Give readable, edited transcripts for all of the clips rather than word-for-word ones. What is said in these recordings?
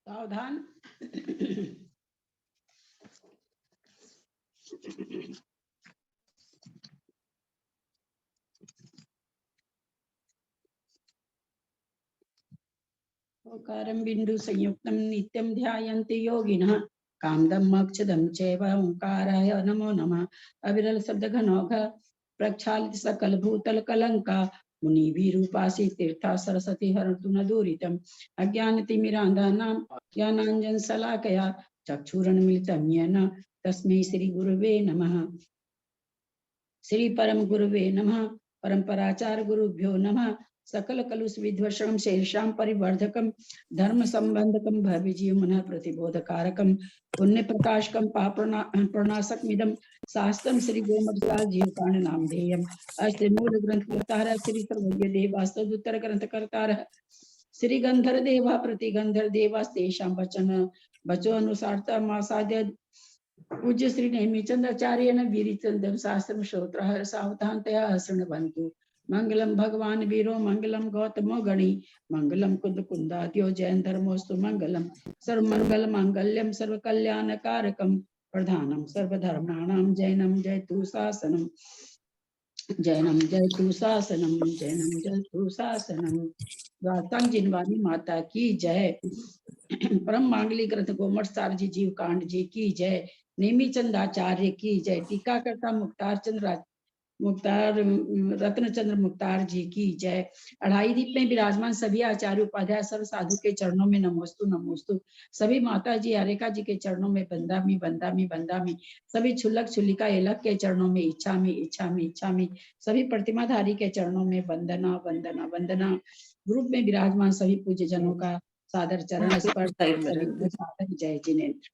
सावधान। ओंकारं बिंदु संयुक्तं नित्यं ध्यायन्ति योगिनः कामदं मोक्षदं चैव ओंकाराय नमो नमः। अविरल शब्द घनौघ प्रक्षालित सकल भूतल कलंका मुनिभिरूपासि तीर्था सरस्वती हरतु न दूरितम् अज्ञानतिमिरान्धानां ज्ञानाञ्जन शलाकया चक्षुरुन्मिलितं येन तस्मै श्री गुरुवे नमः। श्री परम गुरुवे नमः। परंपराचार गुरुभ्यो नमः। सकल कलुष विध्वंसम शेषाम परिवर्धकम धर्म संबंधकम भव्य जीव मन प्रतिबोधकारकम पुण्य प्रकाशकम पाप्रणाशकमिदं शास्त्रम श्री गोमटसार जीवकांड नामधेयम। अष्ट मूल ग्रंथ करतार श्री सर्वज्ञ देव वास्तुत्तर ग्रंथ करतार श्री गंधर देवा प्रति गंधर देवास्तेषां वचन बचो अनुसारता मासाद्य पूज्य श्री नेमिचंद आचार्य वीरचंद्र शास्त्र श्रोत्र सावधानतया शृण्वन्तु। मंगलम भगवान वीरो मंगलम गौतमो गणी मंगलम कुंद कुंदाद्यो जैन धर्मोस्तु मंगलम सर्वमंगल मांगल्यम सर्व कल्याण कारकम प्रधानम सर्वधर्माणाम जैनम जयतु शासनम जैनम जयतु शासनम जैनम जयतु शासनम। दातांग जिनवानी माता की जय। परम मांगली ग्रंथ गोमटसार जी जीव कांड जी की जय। नेमीचंद आचार्य की जय। टीकाकर्ता मुख्तार रत्नचंद्र मुख्तार जी की जय। अढ़ाई दीप में विराजमान सभी आचार्य उपाध्याय सर्व साधु के चरणों में नमोस्तु नमोस्तु। सभी माता जी हरेका जी के चरणों में बंदामी बंदामी बंदामी। सभी छुल्लक छुल्लिका एलक के चरणों में इच्छामी इच्छामी इच्छामी। सभी प्रतिमाधारी के चरणों में वंदना वंदना वंदना। ग्रुप में विराजमान सभी पूज्य जनों का सादर चरण स्पर्श सादर जय जिनेन्द्र।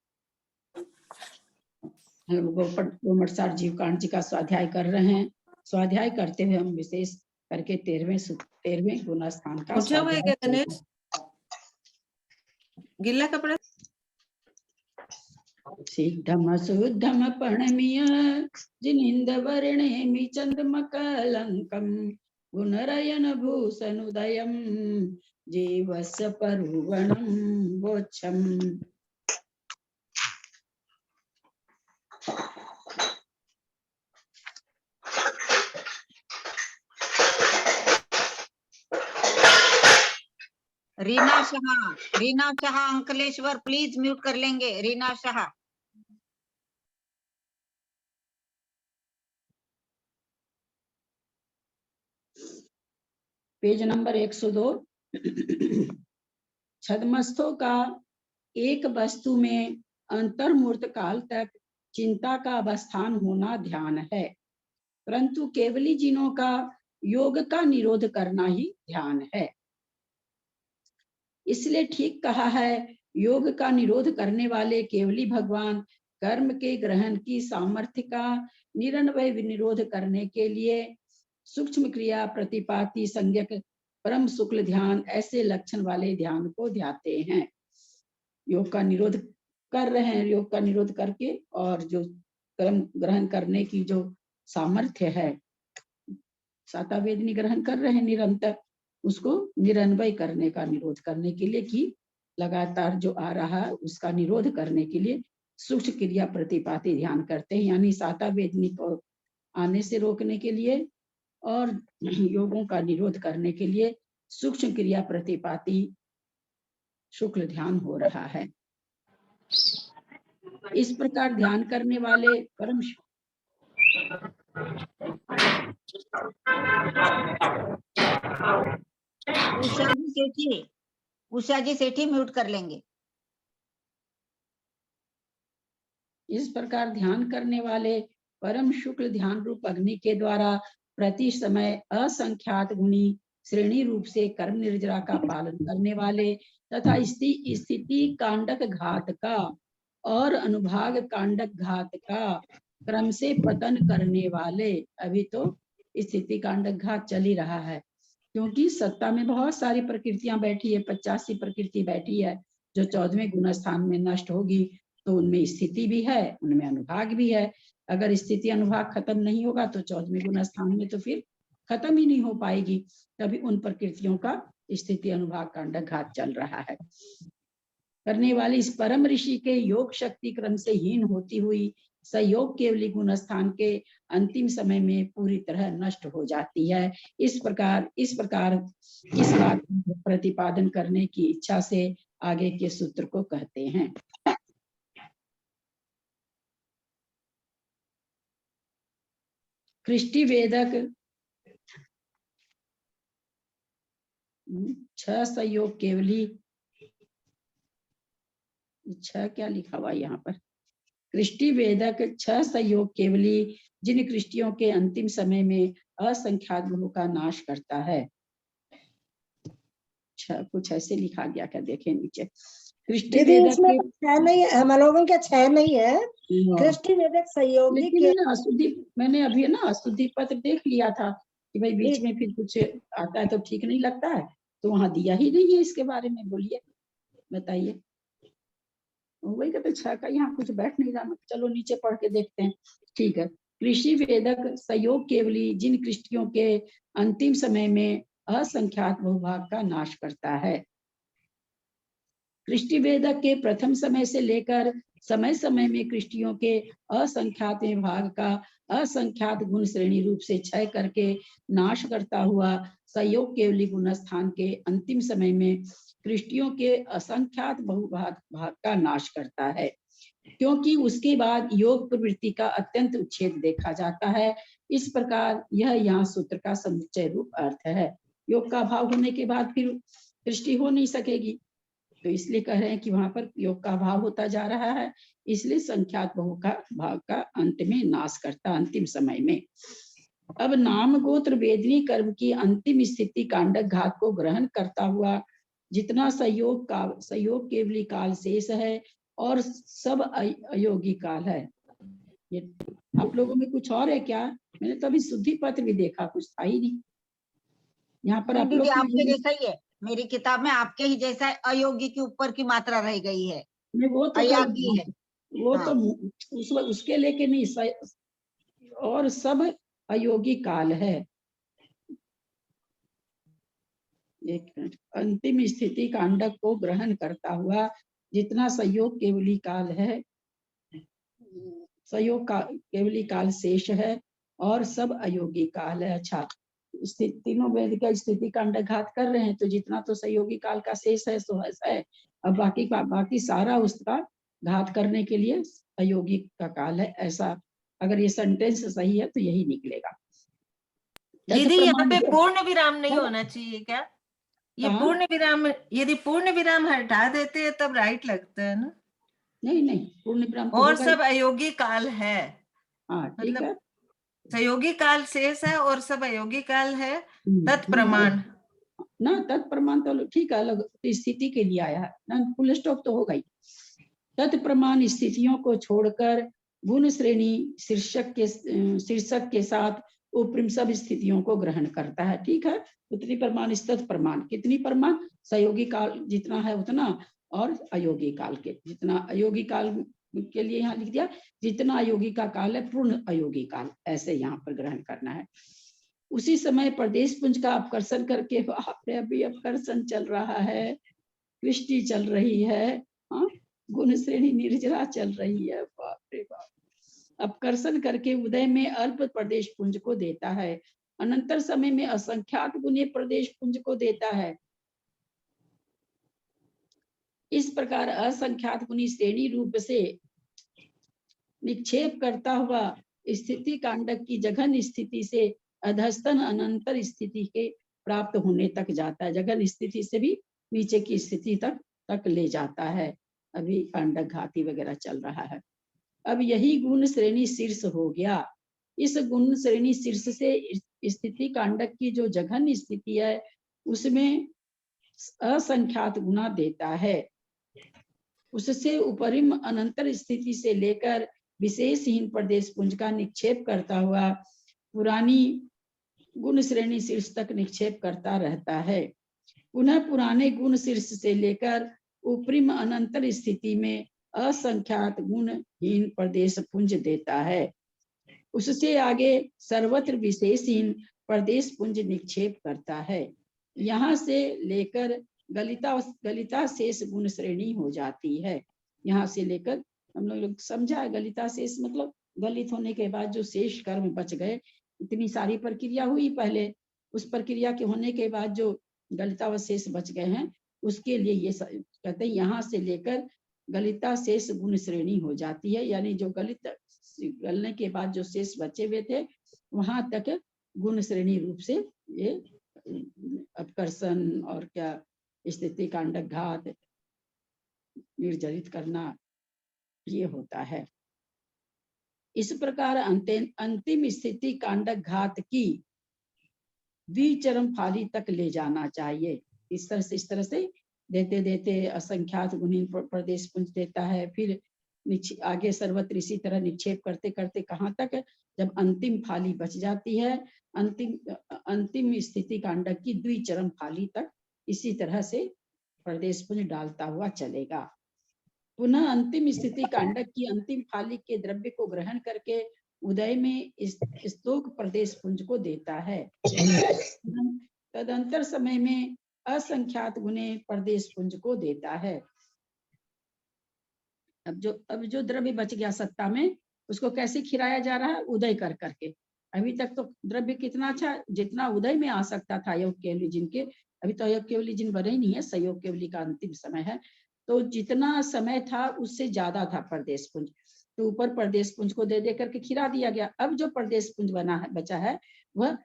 हम गोमटसार जीव कांड जी का स्वाध्याय कर रहे हैं। स्वाध्याय करते हुए हम विशेष करके 13वें गुना स्थान का स्वाध्याय। गिल्ला कपड़ा सिद्धम शुद्धम पणमिय जिनिंद वर्णेमि चंद्रमकलंकम गुणरयन भूषणुदयम जीवस्य परुवणम वोच्छम। रीना शाह अंकलेश्वर प्लीज म्यूट कर लेंगे। Reena Shah page number 102। छद्मस्थों का एक वस्तु में अंतर्मूर्त काल तक चिंता का अवस्थान होना ध्यान है, परंतु केवली जिनों का योग का निरोध करना ही ध्यान है। इसलिए ठीक कहा है, योग का निरोध करने वाले केवली भगवान कर्म के ग्रहण की सामर्थ्य का निरन्वय निरोध करने के लिए सूक्ष्म क्रिया प्रतिपाती संज्ञक परम शुक्ल ध्यान ऐसे लक्षण वाले ध्यान को ध्याते हैं। योग का निरोध कर रहे हैं, योग का निरोध करके और जो कर्म ग्रहण करने की जो सामर्थ्य है, सातावेदनी ग्रहण कर रहे हैं निरंतर, उसको निरन्वय करने का निरोध करने के लिए कि लगातार जो आ रहा है उसका निरोध करने के लिए सूक्ष्म क्रिया प्रतिपाती ध्यान करते हैं, यानी सातावेदनी को आने से रोकने के लिए और योगों का निरोध करने के लिए सूक्ष्म क्रिया प्रतिपाती शुक्ल ध्यान हो रहा है। इस प्रकार ध्यान करने वाले परम उषा जी सेठी म्यूट कर लेंगे। इस प्रकार ध्यान करने वाले परम शुक्ल ध्यान रूप अग्नि के द्वारा प्रति समय असंख्यात गुणी श्रेणी रूप से कर्म निर्जरा का पालन करने वाले तथा स्थिति कांडक घात का और अनुभाग कांडक घात का क्रम से पतन करने वाले, अभी तो स्थिति कांडक घात चल ही रहा है, क्योंकि सत्ता में बहुत सारी प्रकृतियां बैठी है, 85 प्रकृति बैठी है जो 14वें गुण स्थान में नष्ट होगी, तो उनमें स्थिति भी है, उनमें अनुभाग भी है। अगर स्थिति अनुभाग खत्म नहीं होगा तो 14वें गुण स्थान में तो फिर खत्म ही नहीं हो पाएगी, तभी उन प्रकृतियों का स्थिति अनुभाग कांडक घात चल रहा है। करने वाली इस परम ऋषि के योग शक्ति क्रम से हीन होती हुई सहयोग केवली गुण स्थान के अंतिम समय में पूरी तरह नष्ट हो जाती है। इस प्रकार इस बात प्रतिपादन करने की इच्छा से आगे के सूत्र को कहते हैं। कृष्टि वेदक 6 सहयोग केवली, 6 क्या लिखा हुआ यहाँ पर, कृष्टि वेदक 6 सहयोग केवली जिन कृष्टियों के अंतिम समय में असंख्यात गुणों का नाश करता है। अच्छा, कुछ ऐसे लिखा गया क्या, देखें नीचे। कृष्टि दीदी वेदक इसमें के तो 6 नहीं है, हम लोगों के 6 नहीं है। कृष्टि वेदक सहयोगी लेकिन के है ना अशुद्धि, मैंने अभी है ना अशुद्धि पत्र देख लिया था कि भाई बीच एक- में फिर कुछ आता है तो ठीक नहीं लगता है, तो वहां दिया ही नहीं है इसके बारे में। बोलिए, बताइए। वही कहते, छह का यहाँ कुछ बैठ नहीं रहा। चलो नीचे पढ़ के देखते हैं। ठीक है। कृषि वेदक सहयोग केवली जिन कृष्टियों के अंतिम समय में असंख्यात बहुभाग का नाश करता है। कृष्टि वेदक के प्रथम समय से लेकर समय समय में कृष्टियों के असंख्यात भाग का असंख्यात गुण श्रेणी रूप से क्षय करके नाश करता हुआ सहयोग केवली गुण स्थान के अंतिम समय में कृष्टियों के असंख्यात बहुभाग भाग का नाश करता है, क्योंकि उसके बाद योग प्रवृत्ति का अत्यंत उच्छेद देखा जाता है। इस प्रकार यह यहाँ सूत्र का समुच्चय रूप अर्थ है। योग का अभाव होने के बाद फिर सृष्टि हो नहीं सकेगी, तो इसलिए कह रहे हैं कि वहां पर योग का अभाव होता जा रहा है, इसलिए संख्यात बहु का भाग का अंत में नाश करता, अंतिम समय में। अब नाम गोत्र वेदनी कर्म की अंतिम स्थिति कांडक घात को ग्रहण करता हुआ जितना सहयोग केवली काल शेष है और सब अयोगी काल है। ये आप लोगों में कुछ और है क्या? मैंने तो अभी शुद्धि पत्र भी देखा, कुछ था ही नहीं यहाँ पर। नहीं आप दीदी, लोग आपके जैसा ही है, मेरी किताब में आपके ही जैसा है, अयोगी के ऊपर की मात्रा रह गई है, वो तो अयागी है। वो हाँ। तो उसके लेके नहीं, और सब अयोगी काल है। एक मिनट। अंतिम स्थिति कांडक को ग्रहण करता हुआ जितना सहयोग केवली काल है, सहयोग का केवली काल शेष है और सब अयोगी काल है। अच्छा, तीनों वेद का स्थिति कांडक घात कर रहे हैं, तो जितना तो सहयोगी काल का शेष है सो है, अब बाकी सारा उसका घात करने के लिए अयोगी का काल है। ऐसा अगर ये सेंटेंस सही है तो यही निकलेगा। दीदी यहाँ पे पूर्ण विराम नहीं होना चाहिए क्या? ये हाँ? पूर्ण विराम, यदि पूर्ण विराम हटा देते हैं तब राइट लगता है ना? नहीं, पूर्ण विराम तो और होगा सब अयोगी काल है, हाँ ठीक मतलब है। सहयोगी काल शेष है और सब अयोगी काल है। तत्प्रमाण ना, तत्प्रमाण तो ठीक है, अलग स्थिति के लिए आया है ना, फुल स्टॉप तो होगा ही। तत्प्रमाण स्थितियों को छोड़कर गुण श्रेणी शीर्षक के साथ उपरिम सब स्थितियों को ग्रहण करता है। ठीक है। उतनी प्रमाण तत् प्रमाण, कितनी प्रमाण? सहयोगी काल जितना है उतना, और अयोगी काल के जितना। अयोगी काल के लिए यहाँ लिख दिया जितना अयोगी का काल है, पूर्ण अयोगी काल, ऐसे यहाँ पर ग्रहण करना है। उसी समय प्रदेश पुंज का अपकर्षण करके, अभी अपकर्षण चल रहा है, कृष्टि चल रही है, हाँ, गुण श्रेणी निर्जरा चल रही है। बाप रे बाप। अपकर्षण करके उदय में अल्प प्रदेश पुंज को देता है, अनंतर समय में असंख्यात गुणे प्रदेश पुंज को देता है। इस प्रकार असंख्यात गुणी श्रेणी रूप से निक्षेप करता हुआ स्थिति कांडक की जघन स्थिति से अधस्तन अनंतर स्थिति के प्राप्त होने तक जाता है। जघन स्थिति से भी नीचे की स्थिति तक ले जाता है। अभी कांडक घाती वगैरह चल रहा है। अब यही गुण श्रेणी शीर्ष हो गया। इस गुण श्रेणी शीर्ष से स्थिति कांडक की जो जघन स्थिति है उसमें असंख्यात गुना देता है। उससे उपरिम अनंतर स्थिति से लेकर विशेषहीन प्रदेश पुंज का निक्षेप करता हुआ पुरानी गुण श्रेणी शीर्ष तक निक्षेप करता रहता है। पुनः पुराने गुण शीर्ष से लेकर उपरिम अनंतर स्थिति में असंख्यात गुणहीन प्रदेश पुंज देता है। उससे आगे सर्वत्र विशेषहीन प्रदेश पुंज निक्षेप करता है। यहाँ से लेकर गलिता शेष गुण श्रेणी हो जाती है। यहाँ से लेकर हम लोग समझा, गलिता शेष मतलब गलित होने के बाद जो शेष कर्म बच गए, इतनी सारी प्रक्रिया हुई पहले, उस प्रक्रिया के होने के बाद जो गलितावशेष बच गए हैं उसके लिए ये कहते हैं यहाँ से लेकर गलिता शेष गुण श्रेणी हो जाती है। यानी जो गलने के बाद जो शेष बचे हुए थे वहां तक गुण श्रेणी रूप से ये अपकर्षण और क्या स्थिति कांडक घात निर्जरित करना ये होता है। इस प्रकार अंतिम स्थिति कांडक घात की द्विचरम फाली तक ले जाना चाहिए। इस तरह से देते देते असंख्यात गुणी प्रदेश पुंज देता है। फिर आगे सर्वत्र इसी तरह निक्षेप करते करते कहाँ तक, जब अंतिम फाली बच जाती है, अंतिम स्थिति कांडक की द्विचरम फाली तक इसी तरह से प्रदेश पुंज डालता हुआ चलेगा। पुनः अंतिम स्थिति कांडक की अंतिम फाली के द्रव्य को ग्रहण करके उदय में स्तोक प्रदेश पुंज को देता है। तदंतर समय में असंख्यात गुणे प्रदेश पुंज को देता है। अब जो द्रव्य बच गया सत्ता में, उसको कैसे खिलाया जा रहा है, उदय कर करके। अभी तक तो द्रव्य कितना अच्छा, जितना उदय में आ सकता था योग केवली जिनके, अभी तो योग केवली जिन बने ही नहीं है, संयोग केवली का अंतिम समय है, तो जितना समय था उससे ज्यादा था प्रदेश पुंज, तो ऊपर प्रदेश पुंज को दे दे करके खिला दिया गया। अब जो प्रदेश पुंज बना है, बचा है, वह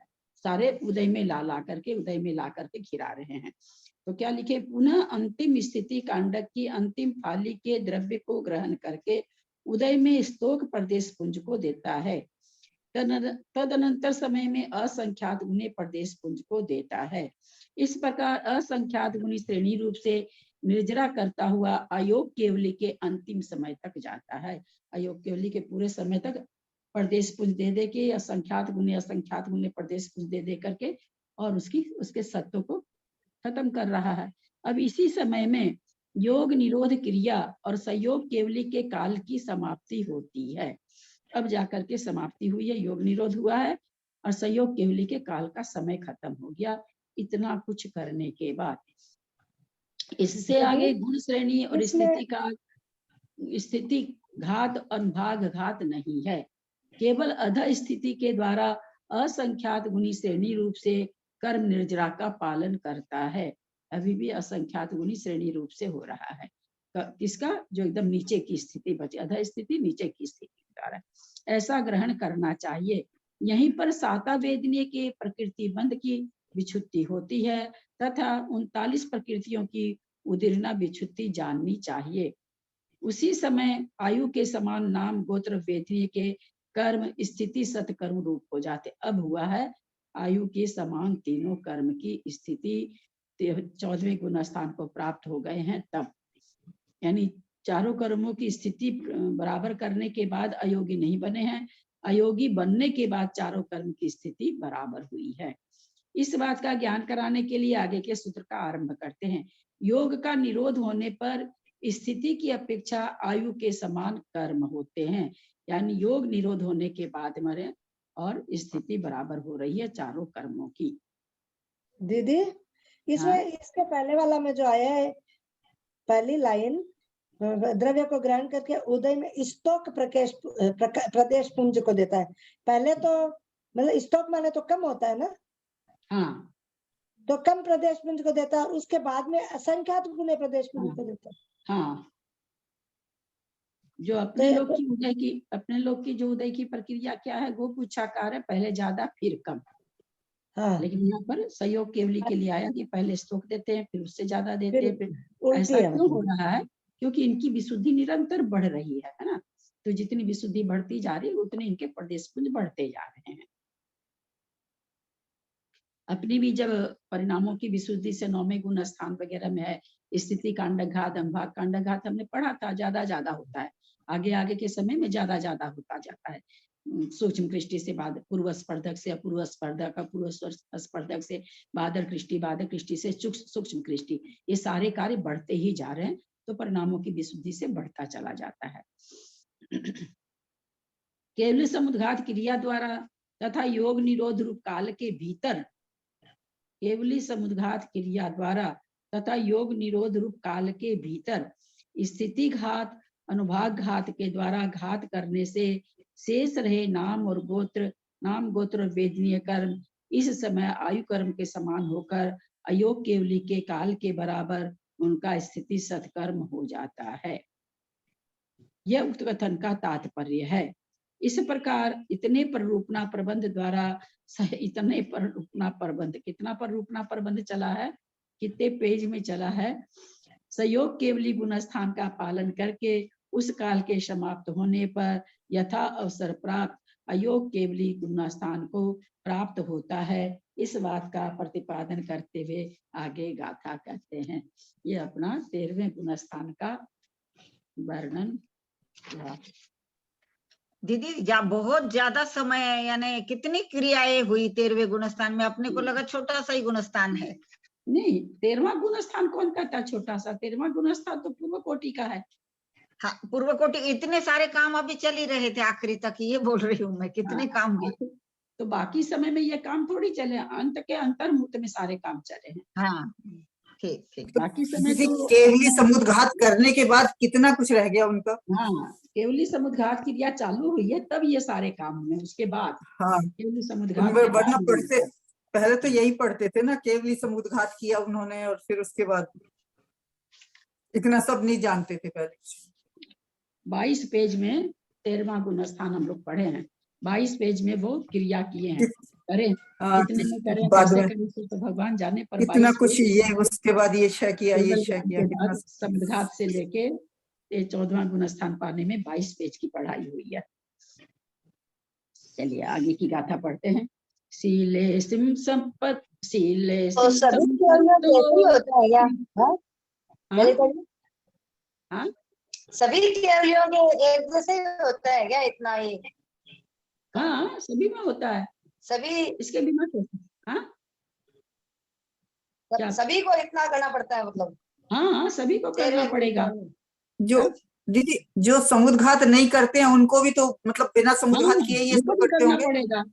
सारे उदय में ला करके खिला रहे हैं। तो क्या लिखे, पुनः अंतिम स्थिति कांडक की अंतिम फाली के द्रव्य को ग्रहण करके उदय में स्तोक प्रदेश पुंज को देता है। तदनंतर समय में असंख्यात गुणी प्रदेश पुंज को देता है। इस प्रकार असंख्यात गुणी श्रेणी रूप से निर्जरा करता हुआ अयोग केवली के अंतिम समय तक जाता है। अयोग केवली के पूरे समय तक प्रदेश पुंज दे दे के असंख्यात गुणी प्रदेश पुंज दे दे करके और उसके सत्व को खत्म कर रहा है। अब इसी समय में योग निरोध क्रिया और संयोग केवली के काल की समाप्ति होती है। अब जाकर के समाप्ति हुई है, योग निरोध हुआ है और संयोग केवली के काल का समय खत्म हो गया। इतना कुछ करने के बाद इससे आगे गुण श्रेणी और स्थिति घात और भाग घात नहीं है, केवल अध स्थिति के द्वारा असंख्यात गुणी श्रेणी रूप से कर्म निर्जरा का पालन करता है। अभी भी असंख्यात गुणी श्रेणी रूप से हो रहा है। किसका, जो एकदम नीचे की स्थिति बचे, अध स्थिति नीचे की स्थिति द्वारा ऐसा ग्रहण करना चाहिए। यहीं पर साता वेदनीय के प्रकृति बंध की विच्छुत्ति होती है तथा 39 प्रकृतियों की उदीर्णा विच्छुत्ति जाननी चाहिए। उसी समय आयु के समान नाम गोत्र वेदनीय के कर्म स्थिति सत्कर्म रूप हो जाते। अब हुआ है आयु के समान तीनों कर्म की स्थिति 14वें गुण स्थान को प्राप्त हो गए हैं तब, यानी चारों कर्मों की स्थिति बराबर करने के बाद अयोगी नहीं बने हैं, अयोगी बनने के बाद चारों कर्म की स्थिति बराबर हुई है। इस बात का ज्ञान कराने के लिए आगे के सूत्र का आरंभ करते हैं। योग का निरोध होने पर स्थिति की अपेक्षा आयु के समान कर्म होते हैं, यानी योग निरोध होने के बाद मरे और स्थिति बराबर हो रही है चारों कर्मों की। दीदी इसमें इसके पहले वाला में जो आया है, पहली लाइन, द्रव्य को ग्रहण करके उदय में स्तोक प्रदेश पुंज को देता है। पहले तो मतलब स्तोक माने तो कम होता है ना, हाँ, तो कम प्रदेश पुंज को देता है, उसके बाद में असंख्यात गुणे प्रदेश पुंज को देता है। हाँ, जो अपने लोग की जो उदय की प्रक्रिया क्या है, वो पूछाकार है, पहले ज्यादा फिर कम। हाँ। लेकिन यहाँ पर सहयोग केवली के लिए आया कि पहले स्तोक देते हैं फिर उससे ज्यादा देते हैं। फिर ऐसा क्यों हो रहा है, क्योंकि इनकी विशुद्धि निरंतर बढ़ रही है ना, तो जितनी विशुद्धि बढ़ती जा रही है उतने इनके प्रदेश पुंज बढ़ते जा रहे हैं। अपनी भी जब परिणामों की विशुद्धि से 9वें गुण स्थान वगैरह में है, स्थिति कांडघात अंभाग कांडघात हमने पढ़ा था, ज्यादा होता है, आगे के समय में ज्यादा होता जाता है। सूक्ष्म कृष्टि से बाद पूर्व स्पर्धक से अपूर्व स्पर्धक, अपूर्व स्पर्धक से बादर कृष्टि से सूक्ष्म कृष्टि, ये सारे कार्य बढ़ते ही जा रहे हैं, तो परिणामों की विशुद्धि से बढ़ता चला जाता है। केवल समुद्घात क्रिया द्वारा तथा योग निरोध रूप काल के भीतर, केवली समुद्घात क्रिया द्वारा तथा योग निरोध रूप काल के भीतर स्थिति घात अनुभाग घात के द्वारा घात करने से शेष रहे नाम गोत्र वेदनीय कर्म इस समय आयु कर्म के समान होकर अयोग केवली के काल के बराबर उनका स्थिति सत्कर्म हो जाता है। यह उक्त कथन का तात्पर्य है। इस प्रकार इतने प्ररूपणा प्रबंध द्वारा कितना प्ररूपणा प्रबंध चला है, कितने पेज में चला है, संयोग केवली गुण स्थान का पालन करके उस काल के समाप्त होने पर यथा अवसर प्राप्त अयोग केवली गुण स्थान को प्राप्त होता है। इस बात का प्रतिपादन करते हुए आगे गाथा कहते हैं। ये अपना 13वें गुणस्थान का वर्णन हुआ। दीदी बहुत ज्यादा समय है, यानी कितनी क्रियाएं हुई 13वें गुणस्थान में? अपने को लगा छोटा सा ही गुणस्थान है। नहीं, 13वां गुणस्थान कौन कहता है छोटा सा? 13वां गुणस्थान तो पूर्व कोटि का है। हाँ, पूर्व कोटि। इतने सारे काम अभी चल ही रहे थे आखिरी तक, ये बोल रही हूँ मैं, कितने काम हुए। तो बाकी समय में ये काम थोड़ी चले, अंत के अंतर्मुहूर्त में सारे काम चले हैं। हाँ, ठीक ठीक। बाकी समय दीदी तो केवली समुद्घात करने के बाद कितना कुछ रह गया उनका। हाँ, केवली समुद्घात क्रिया चालू हुई है तब ये सारे काम हुए। उसके बाद हाँ, केवली समुद्घात के बाद वरना पढ़ते पहले तो यही पढ़ते थे ना, केवली समुद्घात किया उन्होंने और फिर उसके बाद इतना सब नहीं जानते थे पहले। 22 पेज में 13वां गुणस्थान हम लोग पढ़े हैं। 22 पेज में वो क्रिया किए हैं। करें कितने में करें, बाद कैसे में करें तो भगवान जाने, पर इतना 22 कुछ ये उसके बाद ये शय किया, ये केवल शय ज्ञान किया, के कितना बाद समुद्घात से लेके ये 14वां गुणस्थान पाने में 22 पेज की पढ़ाई हुई है। चलिए आगे की गाथा पढ़ते हैं। शीले सिम संपत, शीले तो सिम सभी केवलियों में ऐसे ही होता है क्या? हाँ? हाँ? हाँ? सभी केवलियों में एक जैसे ही होता है क्या? इतना ही हाँ, सभी में होता है, सभी इसके बिना कैसे? हाँ क्या? सभी को इतना करना पड़ता है मतलब? हाँ, सभी को करना 13वें पड़ेगा। गुणस्थान में। जो दीदी जो समुद्घात नहीं करते हैं उनको भी तो मतलब बिना हाँ, समुद्घात किए ये उनको सब भी करते करना होंगे। पड़ेगा,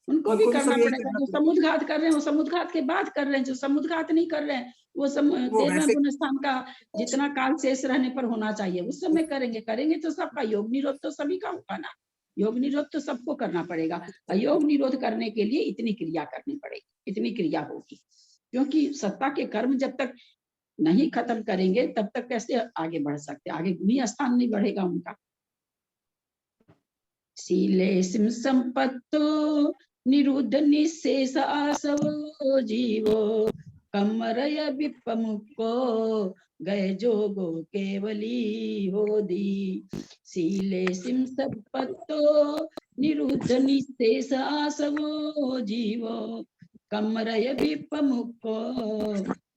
उनको भी उनको भी करना सब यही पड़ेगा। करना जो पड़ेगा। समुद्घात कर रहे हैं वो समुद्घात के बाद कर रहे हैं, जो समुद्घात नहीं कर रहे हैं वो वो 13वें वैसे गुणस्थान का जितना काल शेष रहने पर होना चाहिए उस समय करेंगे। करेंगे तो सबका योग निरोध तो सभी का होगा ना। योग निरोध तो सबको करना पड़ेगा। योग निरोध करने के लिए इतनी क्रिया करनी पड़ेगी, इतनी क्रिया होगी, क्योंकि सत्ता के कर्म जब तक नहीं खत्म करेंगे तब तक कैसे आगे बढ़ सकते, आगे गुणी स्थान नहीं बढ़ेगा उनका। शीले सिम संपत्तो निरुद्ध निशेष आसवो जीवो कमरय विपमुक्को गए जोगो केवली होदी। शीले सिम संपत्तो निरुद्ध निशेष आसवो जीवो कमरय विपमुक्को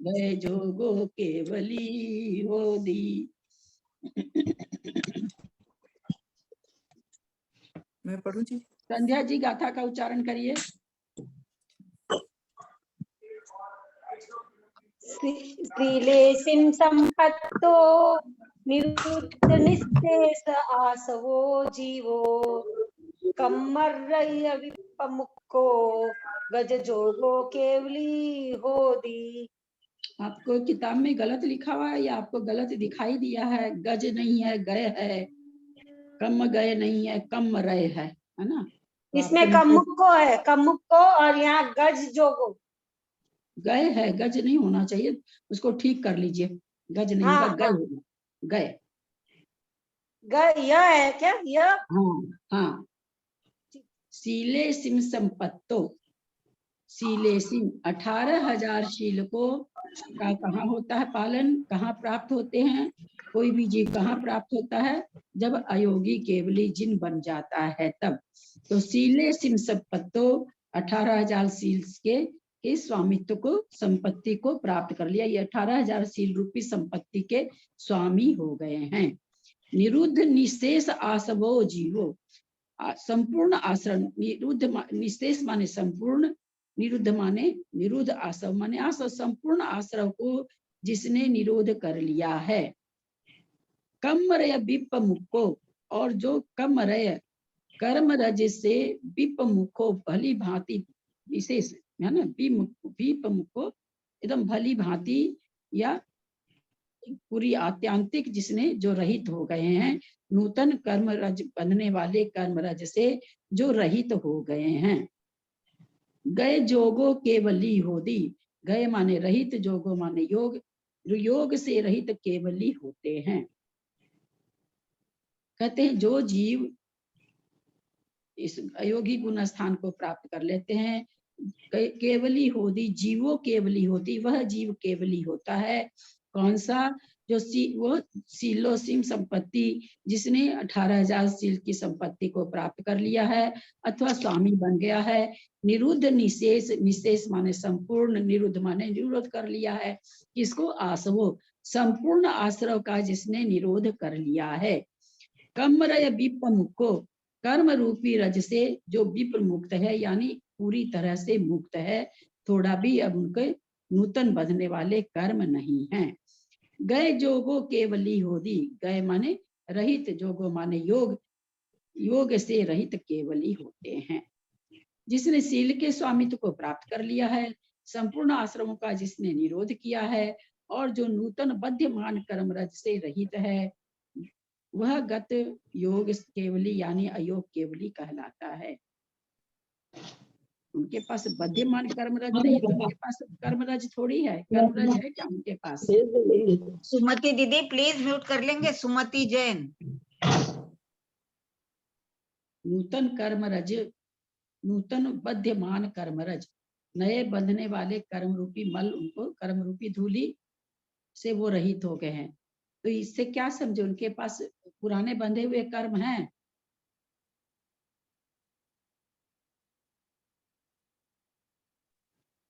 गए जोगो केवली होदी। मैं पढ़ूं जी। संध्या जी गाथा का उच्चारण करिए। स्त्रीलेसिं संपत्तो निरुद्ध निस्तेष आसवो जीवो कम्मर्रय विपमुक्को गज जोगो केवली होदी। आपको किताब में गलत लिखा हुआ है या आपको गलत दिखाई दिया है? गज नहीं है, गए है। कम गए नहीं है, कम रहे है ना? तो इसमें आपको कम्मुक्को है, कम्मुक्को, और यहाँ गज जोगो गए है, गज नहीं होना चाहिए, उसको ठीक कर लीजिए। गज नहीं होगा, हाँ गए हाँ होगा, गए। यह है क्या? यह हाँ हाँ। शीले सिम संपत्तो, शीले सिम 18,000 शील को का कहाँ होता है पालन, कहाँ प्राप्त होते हैं? कोई भी जीव कहाँ प्राप्त होता है? जब अयोगी केवली जिन बन जाता है तब। तो शीले सिम संपत्तो 18,000 शील के स्वामित्व को, संपत्ति को प्राप्त कर लिया। ये 18,000 शील रूपी संपत्ति के स्वामी हो गए हैं। निरुद्ध निशेष आसवो जीवो, संपूर्ण आश्रम, निरुद्ध निशेष माने संपूर्ण, निरुद्ध माने निरुद्ध, आश्रव माने आश्रव, संपूर्ण आश्रव को जिसने निरोध कर लिया है। कमरय विपमुक्को, और जो कमरय कर्म रज से विपमुखो भली भांति विशेष है ना, विपमुखो एकदम भली भांति या पूरी आत्यांतिक जिसने जो रहित हो गए हैं, नूतन कर्म रज बनने वाले कर्म रज से जो रहित हो गए हैं। गए जोगो केवली होदी, गए माने रहित, जोगो माने योग, जो योग से रहित केवली होते हैं। कहते हैं जो जीव इस अयोगी गुण स्थान को प्राप्त कर लेते हैं, केवली होती, जीवो केवली होती, वह जीव केवली होता है। कौन सा? वो सीलोसीम संपत्ति जिसने 18,000 सील की संपत्ति को प्राप्त कर लिया है अथवा स्वामी बन गया है। निरुद्ध निशेष, निशेष माने संपूर्ण, निरुद्ध माने निरोध कर लिया है। किसको? आसवो, संपूर्ण आश्रव का जिसने निरोध कर लिया है। कर्मरय विप्रमुखो, कर्म रूपी रज से जो विप्र मुक्त है यानी पूरी तरह से मुक्त है, थोड़ा भी अब उनके नूतन बंधने वाले कर्म नहीं हैं। गए जोगो केवली होदी, गए माने रहित, जोगो माने योग, योग से रहित केवली होते हैं। जिसने सील के स्वामित्व को प्राप्त कर लिया है, संपूर्ण आश्रमों का जिसने निरोध किया है और जो नूतन बध्यमान कर्म रज से रहित है, वह गत योग केवली यानी अयोग केवली कहलाता है। उनके पास बध्यमान कर्मरज नहीं है, उनके पास कर्मरज थोड़ी है, कर्मरज है क्या उनके पास? सुमति दीदी प्लीज म्यूट कर लेंगे। सुमति जैन। नूतन कर्मरज, नूतन बध्यमान कर्मरज, नए बंधने वाले कर्म रूपी मल, उनको कर्म रूपी धूली से वो रहित हो गए हैं। तो इससे क्या समझे? उनके पास पुराने बंधे हुए कर्म हैं।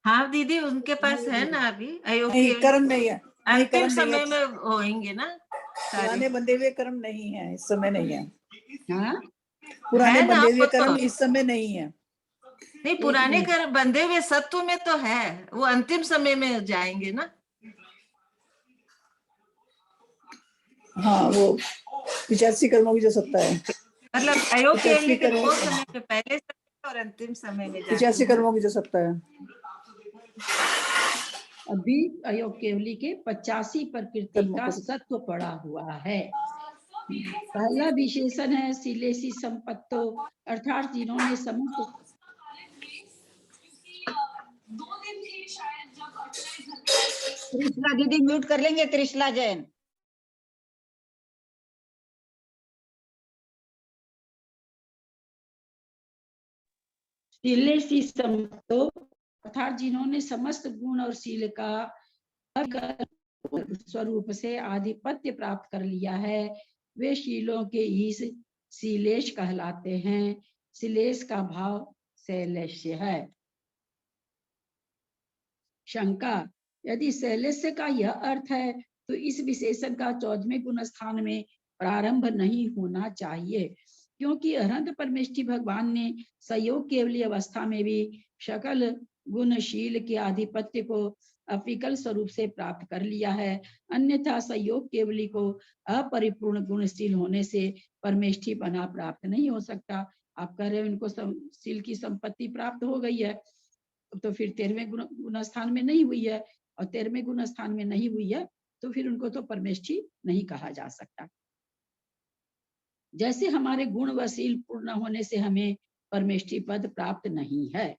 हाँ दीदी, उनके पास है ना अभी नहीं, अयोग्य कर्म नहीं है, नहीं अंतिम कर्म नहीं समय है, में होंगे ना सारे। पुराने बंधे हुए कर्म नहीं है, इस समय नहीं है। हाँ, पुराने है ना, बंधे हुए वो तो। कर्म इस समय नहीं है। नहीं, पुराने कर बंधे हुए सत्व में तो है, वो अंतिम समय में जाएंगे ना। हाँ, वो 85 कर्मों की जो सत्ता है, मतलब अयोग्य 85 के कर्मों, दो समय में, पहले समय और अंतिम समय में जाएंगे। 85 कर्मों की जो सत्ता है। अभी अयोग केवली के 85 प्रकृति का सत्व पड़ा हुआ है। पहला विशेषण है सिलेसी संपत्तो, अर्थात जिन्होंने समस्त, त्रिशला दीदी म्यूट कर लेंगे। त्रिशला जैन। सिलेसी संपत्तो अर्थात जिन्होंने समस्त गुण और शील का स्वरूप से आधिपत्य प्राप्त कर लिया है, वे शीलों के ईश शीलेश कहलाते हैं। शीलेश का भाव शैलेश्य है। शंका, यदि शैलेश्य का यह अर्थ है तो इस विशेषण का 14वें गुण स्थान में प्रारंभ नहीं होना चाहिए, क्योंकि अनंत परमेष्ठी भगवान ने संयोग केवली अवस्था में भी सकल गुणशील के आधिपत्य को अपिकल स्वरूप से प्राप्त कर लिया है। अन्यथा संयोग केवली को अपरिपूर्ण गुणशील होने से परमेष्ठी बना प्राप्त नहीं हो सकता। आप कह रहे हो इनको शील की संपत्ति प्राप्त हो गई है, तो फिर 13वें गुण स्थान में नहीं हुई है, और 13वें गुण स्थान में नहीं हुई है तो फिर उनको तो परमेष्ठी नहीं कहा जा सकता। जैसे हमारे गुण व शील पूर्ण होने से हमें परमेष्ठी पद प्राप्त नहीं है।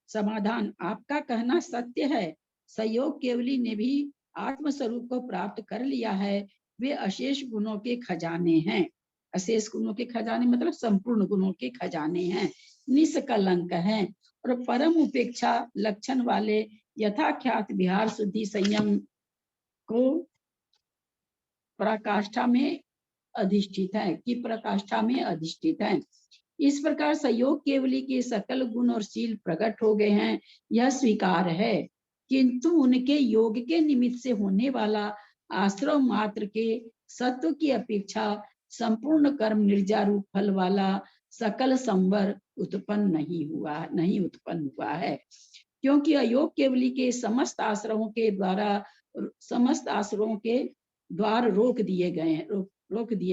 समाधान, आपका कहना सत्य है। संयोग केवली ने भी आत्म स्वरूप को प्राप्त कर लिया है। वे अशेष गुणों के खजाने हैं। अशेष गुणों के खजाने मतलब संपूर्ण गुणों के खजाने हैं, निष्कलंक हैं और परम उपेक्षा लक्षण वाले यथाख्यात विहार शुद्धि संयम को पराकाष्ठा में अधिष्ठित है, कि पराकाष्ठा में अधिष्ठित है। इस प्रकार संयोग केवली के सकल गुण और शील प्रकट हो गए हैं, यह स्वीकार है, किंतु उनके योग के निमित्त से होने वाला आश्रव मात्र के सत्व की अपेक्षा संपूर्ण कर्म निर्जारूप फल वाला सकल संवर उत्पन्न नहीं उत्पन्न हुआ है, क्योंकि अयोग केवली के समस्त आश्रमों के द्वार रोक दिए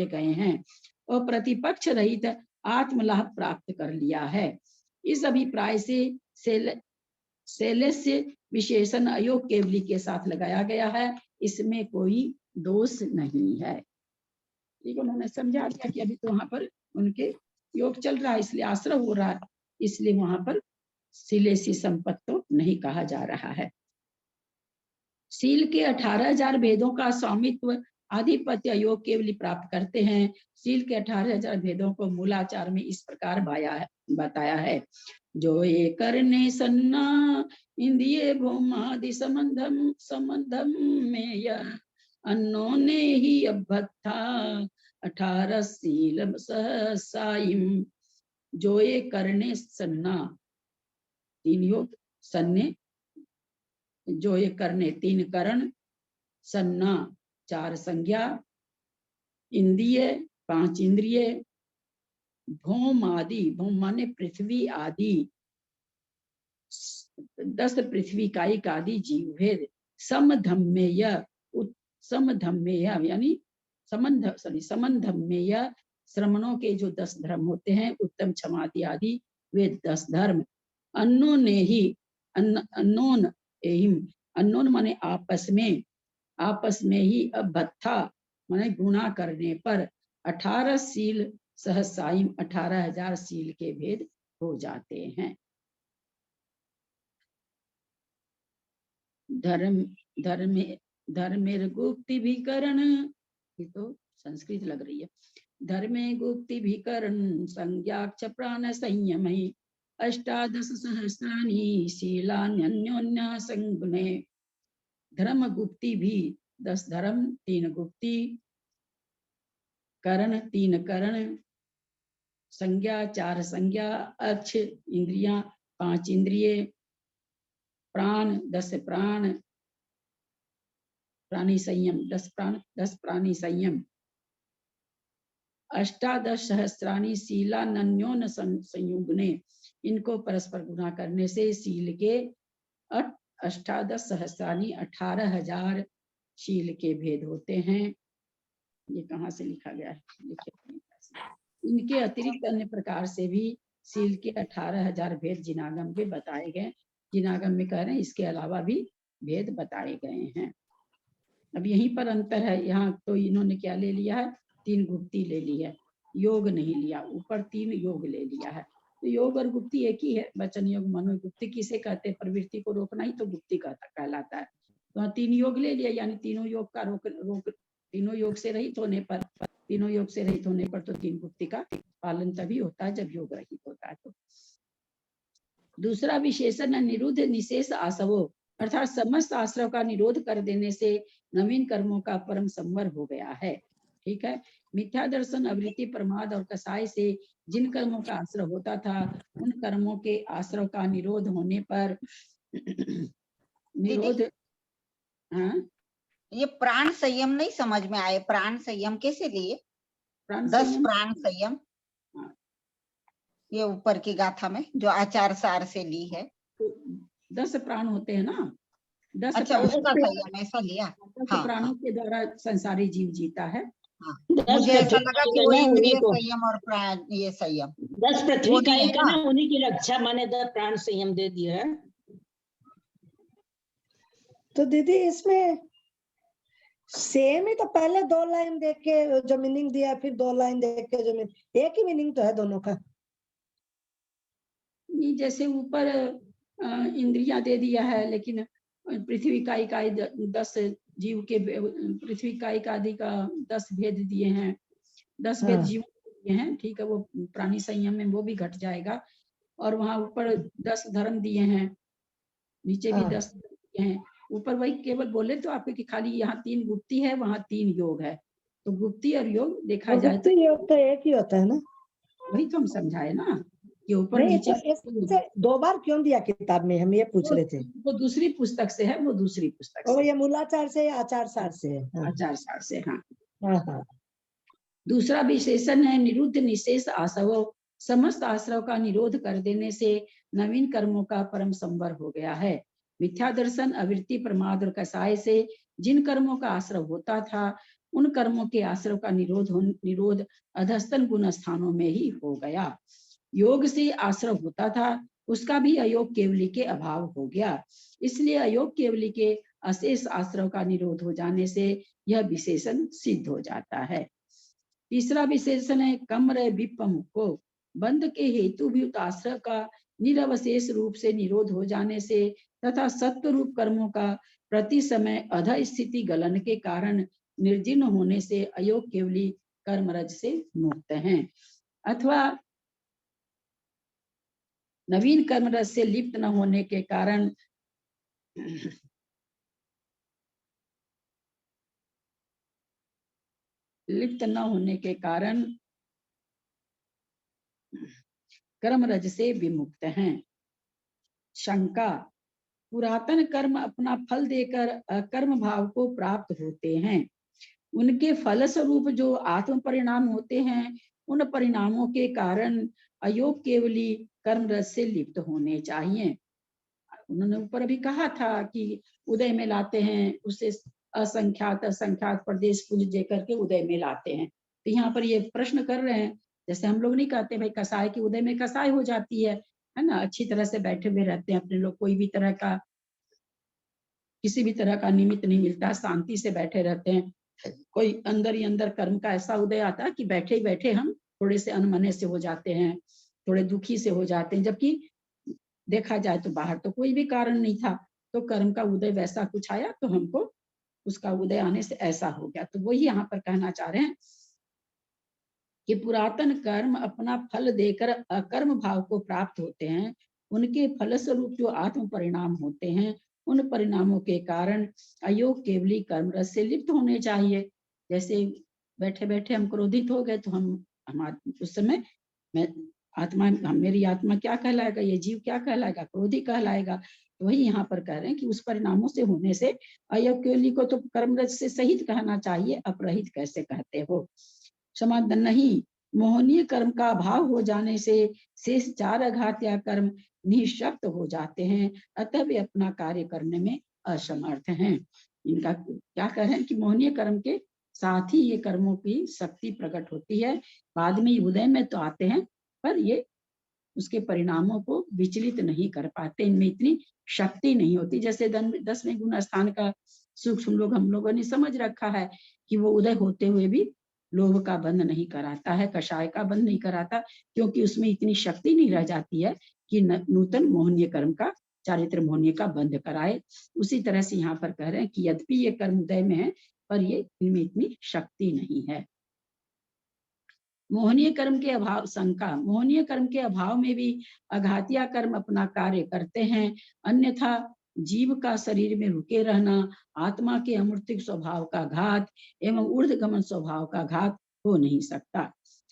गए हैं और प्रतिपक्ष रहित आत्मलाभ प्राप्त कर लिया है। इस अभिप्राय से शैलेश्य विशेषण अयोग केवली के साथ लगाया गया है, इसमें कोई दोष नहीं है। ठीक, उन्होंने समझा दिया कि अभी तो वहां पर उनके योग चल रहा है, इसलिए आश्रय हो रहा है, इसलिए वहां पर शिलेसी संपत्तो नहीं कहा जा रहा है। शील के 18,000 भेदों का स्वामित्व आधिपत्य योग केवली प्राप्त करते हैं। शील के 18,000 भेदों को मूलाचार में इस प्रकार बताया है। जो ये करने सन्ना इंद्रिय भौमादि संबंधम में यह अन्नोने ही अभ्यथा 18 शील सहसाइम, जो ये करने सन्ना, 3 योग सन्ने, जो ये करने 3 करण, सन्ना 4 संज्ञा, इंद्रिय 5 इंद्रिय, भौम आदि, भौम माने पृथ्वी आदि 10 पृथ्वी कायिक आदि जीव भेद, समधम्मेय, समधम्मेय यानी समधम्मेय श्रमणों के जो 10 धर्म होते हैं, उत्तम क्षमादि आदि वे 10 धर्म। अन्नोने ही, अन्नोन एहिम, अन्नोन माने आपस में ही, अभत्था माने गुणा करने पर, 18 शील सहसाइम 18,000 शील के भेद हो जाते हैं। धर्मेर गुप्ति भी करण, ये तो संस्कृत लग रही है। धर्मे गुप्ति भी करण संज्ञाक्ष प्राण संयम, 18 सहस्राणि शीलान्योन्य संगुणे। धर्म गुप्ति भी 10 धर्म, 3 गुप्ति, करण 3 करण, संज्ञा 4 संज्ञा, अक्ष इंद्रियां 5 इंद्रिय, प्राण 10 प्राण, प्राणी संयम 10 प्राण 10 प्राणी संयम, 18 सहस्राणि शीलान्योन संयुग्ने, इनको परस्पर गुणा करने से शील के 18 सहस्राणि 18,000 शील के भेद होते हैं। ये कहाँ से लिखा गया है? इनके अतिरिक्त अन्य प्रकार से भी शील के 18,000 भेद जिनागम में बताए गए। जिनागम में कह रहे हैं इसके अलावा भी भेद बताए गए हैं। अब यहीं पर अंतर है, यहाँ तो इन्होंने क्या ले लिया है? 3 गुप्ती ले ली है, योग नहीं लिया। ऊपर 3 योग ले लिया है, तो योग और गुप्ती एक ही है। वचन योग मनो गुप्ती किसे कहते हैं? प्रवृत्ति को रोकना ही तो गुप्ती कहलाता है। तो 3 योग ले लिया, यानी तीनों योग का रोक तीनों योग से रहित होने पर, तीनों योग से रहित होने पर तो 3 गुप्ती का पालन तभी होता है जब योग रहित होता है। तो दूसरा विशेषण है निरुद्ध निशेष आसवो, अर्थात समस्त आश्रव का निरोध कर देने से नवीन कर्मों का परम संवर हो गया है। ठीक है। मिथ्या दर्शन, अवृत्ति, प्रमाद और कसाय से जिन कर्मों का आश्रव होता था, उन कर्मों के आश्रव का निरोध होने पर निरोध। हाँ, ये प्राण संयम नहीं समझ में आए। प्राण संयम कैसे लिए? 10 प्राण संयम, ये ऊपर की गाथा में जो आचार सार से ली है। 10 प्राण होते हैं ना, 10 अच्छा, उसका संयम ऐसा लिया। 10 प्राणों के द्वारा संसारी जीव जीता है। हाँ, मुझे ऐसा लगा कि वो इंद्रिय संयम और प्राण, ये संयम 10 पृथ्वी का एक है ना, उन्हीं की रक्षा माने 10 प्राण संयम दे दिया है। तो दीदी इसमें सेम ही तो, पहले 2 लाइन देख के जो मीनिंग दिया, फिर 2 लाइन देख के जो मीनिंग, एक ही मीनिंग तो है दोनों का। नहीं, जैसे ऊपर इंद्रियां दे दिया है, लेकिन पृथ्वी का इकाई 10 जीव के, पृथ्वी का इकाई का 10 भेद दिए हैं, 10 भेद जीव दिए हैं। ठीक है, वो प्राणी संयम में वो भी घट जाएगा। और वहां ऊपर 10 धर्म दिए हैं, नीचे भी 10 दिए हैं। ऊपर वही केवल बोले तो आपके कि खाली यहाँ 3 गुप्ती है, वहां 3 योग है। तो गुप्ती और योग देखा जाए तो योग तो एक ही होता है ना। वही तो हम समझाए ना कि ऊपर नीचे से 2 बार क्यों दिया किताब में, हम ये पूछ रहे थे। वो दूसरी पुस्तक से है, वो दूसरी पुस्तक से। ये मूलाचार से, आचार सार से है। आचार सार से, हाँ। हाँ। दूसरा विशेषण है निरुद्ध निशेष आसवो, समस्त आश्रव का निरोध कर देने से नवीन कर्मों का परम संवर हो गया है। मिथ्या दर्शन, अवृत्ति, प्रमाद और कसाय से जिन कर्मों का आश्रव होता था, उन कर्मों के आश्रव का निरोध अधस्तन गुण स्थानों में ही हो गया। योग से आश्रव होता था, उसका भी अयोग केवली के अभाव हो गया। इसलिए अयोग केवली के अशेष आश्रव का निरोध हो जाने से यह विशेषण सिद्ध हो जाता है। तीसरा विशेषण है कम्र विपम को, बंध के हेतु भी आश्रव का निरवशेष रूप से निरोध हो जाने से तथा सत्व रूप कर्मों का प्रति समय अध स्थिति गलन के कारण निर्जीर्ण होने से अयोग केवली कर्मरज से मुक्त हैं, अथवा नवीन कर्मरज से लिप्त न होने के कारण लिप्त न होने के कारण कर्म रज से विमुक्त हैं। शंका, पुरातन कर्म अपना फल देकर अकर्म भाव को प्राप्त होते हैं, उनके फल स्वरूप जो आत्म परिणाम होते हैं, उन परिणामों के कारण अयोग केवली कर्म रस से लिप्त होने चाहिए। उन्होंने ऊपर अभी कहा था कि उदय में लाते हैं, उससे असंख्यात असंख्यात प्रदेश पुंज दे करके उदय में लाते हैं। तो यहाँ पर ये प्रश्न कर रहे हैं, जैसे हम लोग नहीं कहते भाई कसाय की उदय में कसाय हो जाती है ना, अच्छी तरह से बैठे हुए रहते हैं अपने लोग, कोई भी तरह का किसी भी तरह का निमित्त नहीं मिलता, शांति से बैठे रहते हैं। कोई अंदर ही अंदर कर्म का ऐसा उदय आता है कि बैठे ही बैठे हम थोड़े से अनमने से हो जाते हैं, थोड़े दुखी से हो जाते हैं, जबकि देखा जाए तो बाहर तो कोई भी कारण नहीं था, तो कर्म का उदय वैसा कुछ आया तो हमको उसका उदय आने से ऐसा हो गया। तो वही यहाँ पर कहना चाह रहे हैं कि पुरातन कर्म अपना फल देकर अकर्म भाव को प्राप्त होते हैं, उनके फलस्वरूप जो आत्म परिणाम होते हैं, उन परिणामों के कारण अयोग केवली कर्म रस से लिप्त होने चाहिए। जैसे बैठे बैठे हम क्रोधित हो गए तो हम उस समय मेरी आत्मा क्या कहलाएगा, ये जीव क्या कहलाएगा, क्रोधी कहलाएगा। तो वही यहाँ पर कह रहे हैं कि उस परिणामों से होने से अयोग केवली को तो कर्म रस से सहित कहना चाहिए, अपरहित कैसे कहते हो। समाधान नहीं, मोहनीय कर्म का अभाव हो जाने से शेष 4 अघात्या कर्म निःशक्त हो जाते हैं, अतः वे अपना कार्य करने में असमर्थ हैं। इनका क्या कह रहे हैं कि मोहनीय कर्म के साथ ही ये कर्मों की शक्ति प्रकट होती है, बाद में उदय में तो आते हैं पर ये उसके परिणामों को विचलित नहीं कर पाते, इनमें इतनी शक्ति नहीं होती। जैसे 10वें गुण स्थान का सूक्ष्म हम लोगों ने समझ रखा है कि वो उदय होते हुए भी लोभ का बंध नहीं कराता है, कषाय का बंध नहीं कराता, क्योंकि उसमें इतनी शक्ति नहीं रह जाती है कि नूतन मोहनीय कर्म का, चारित्र मोहनीय का बंध कराए। उसी तरह से यहाँ पर कह रहे हैं कि यद्यपि ये कर्म उदय में है पर ये इनमें इतनी शक्ति नहीं है। मोहनीय कर्म के अभाव, शंका, मोहनीय कर्म के अभाव में भी अघातिया कर्म अपना कार्य करते हैं, अन्यथा जीव का शरीर में रुके रहना आत्मा के अमूर्तिक स्वभाव का घात एवं ऊर्ध्वगमन स्वभाव का घात हो नहीं सकता।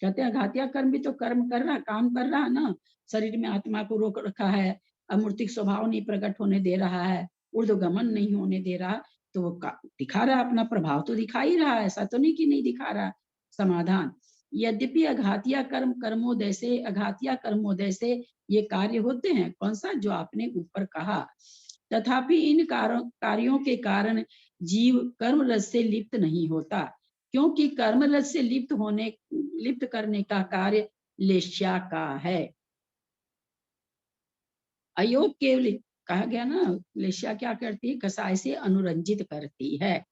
कहते हैं अघातिया कर्म भी तो कर्म कर रहा, काम कर रहा ना, शरीर में आत्मा को रोक रखा है, अमूर्तिक स्वभाव नहीं प्रकट होने दे रहा है, ऊर्ध्वगमन नहीं होने दे रहा, तो वो दिखा रहा अपना प्रभाव तो दिखा ही रहा है, ऐसा तो नहीं कि नहीं दिखा रहा। समाधान, यद्यपि अघातिया कर्मोदय से ये कार्य होते हैं, कौन सा, जो आपने ऊपर कहा, तथापि इन कार्यों के कारण जीव कर्म रस से लिप्त नहीं होता, क्योंकि कर्म रस से लिप्त करने का कार्य लेश्या का है। अयोग केवल कहा गया ना, लेश्या क्या करती है, कसाय से अनुरंजित करती है,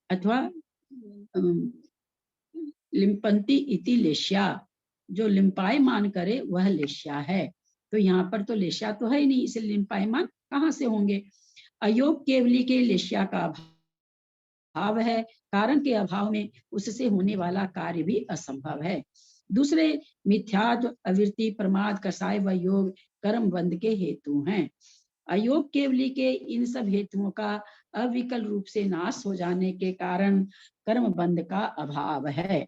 अथवा लिम्पंती इति लेश्या, जो लिम्पायमान करे वह लेश्या है। तो यहाँ पर तो लेश्या तो है ही नहीं, इसे लिम्पायमान कहाँ से होंगे। अयोग केवली के लेश्या का भाव है, कारण के अभाव में उससे होने वाला कार्य भी असंभव है। दूसरे मिथ्यात्व, अविरति, प्रमाद, कसाय व योग कर्म बंध के हेतु हैं। अयोग केवली के इन सब हेतुओं का अविकल रूप से नाश हो जाने के कारण कर्म बंध का अभाव है।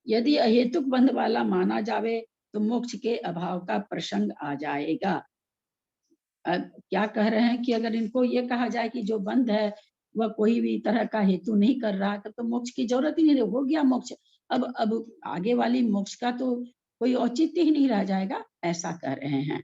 यदि अहेतुक बंध वाला माना जावे तो मोक्ष के अभाव का प्रसंग आ जाएगा। अब क्या कह रहे हैं कि अगर इनको ये कहा जाए कि जो बंध है वह कोई भी तरह का हेतु नहीं कर रहा, तो मोक्ष की जरूरत ही नहीं, हो गया मोक्ष। अब आगे वाली मोक्ष का तो कोई औचित्य ही नहीं रह जाएगा, ऐसा कह रहे हैं।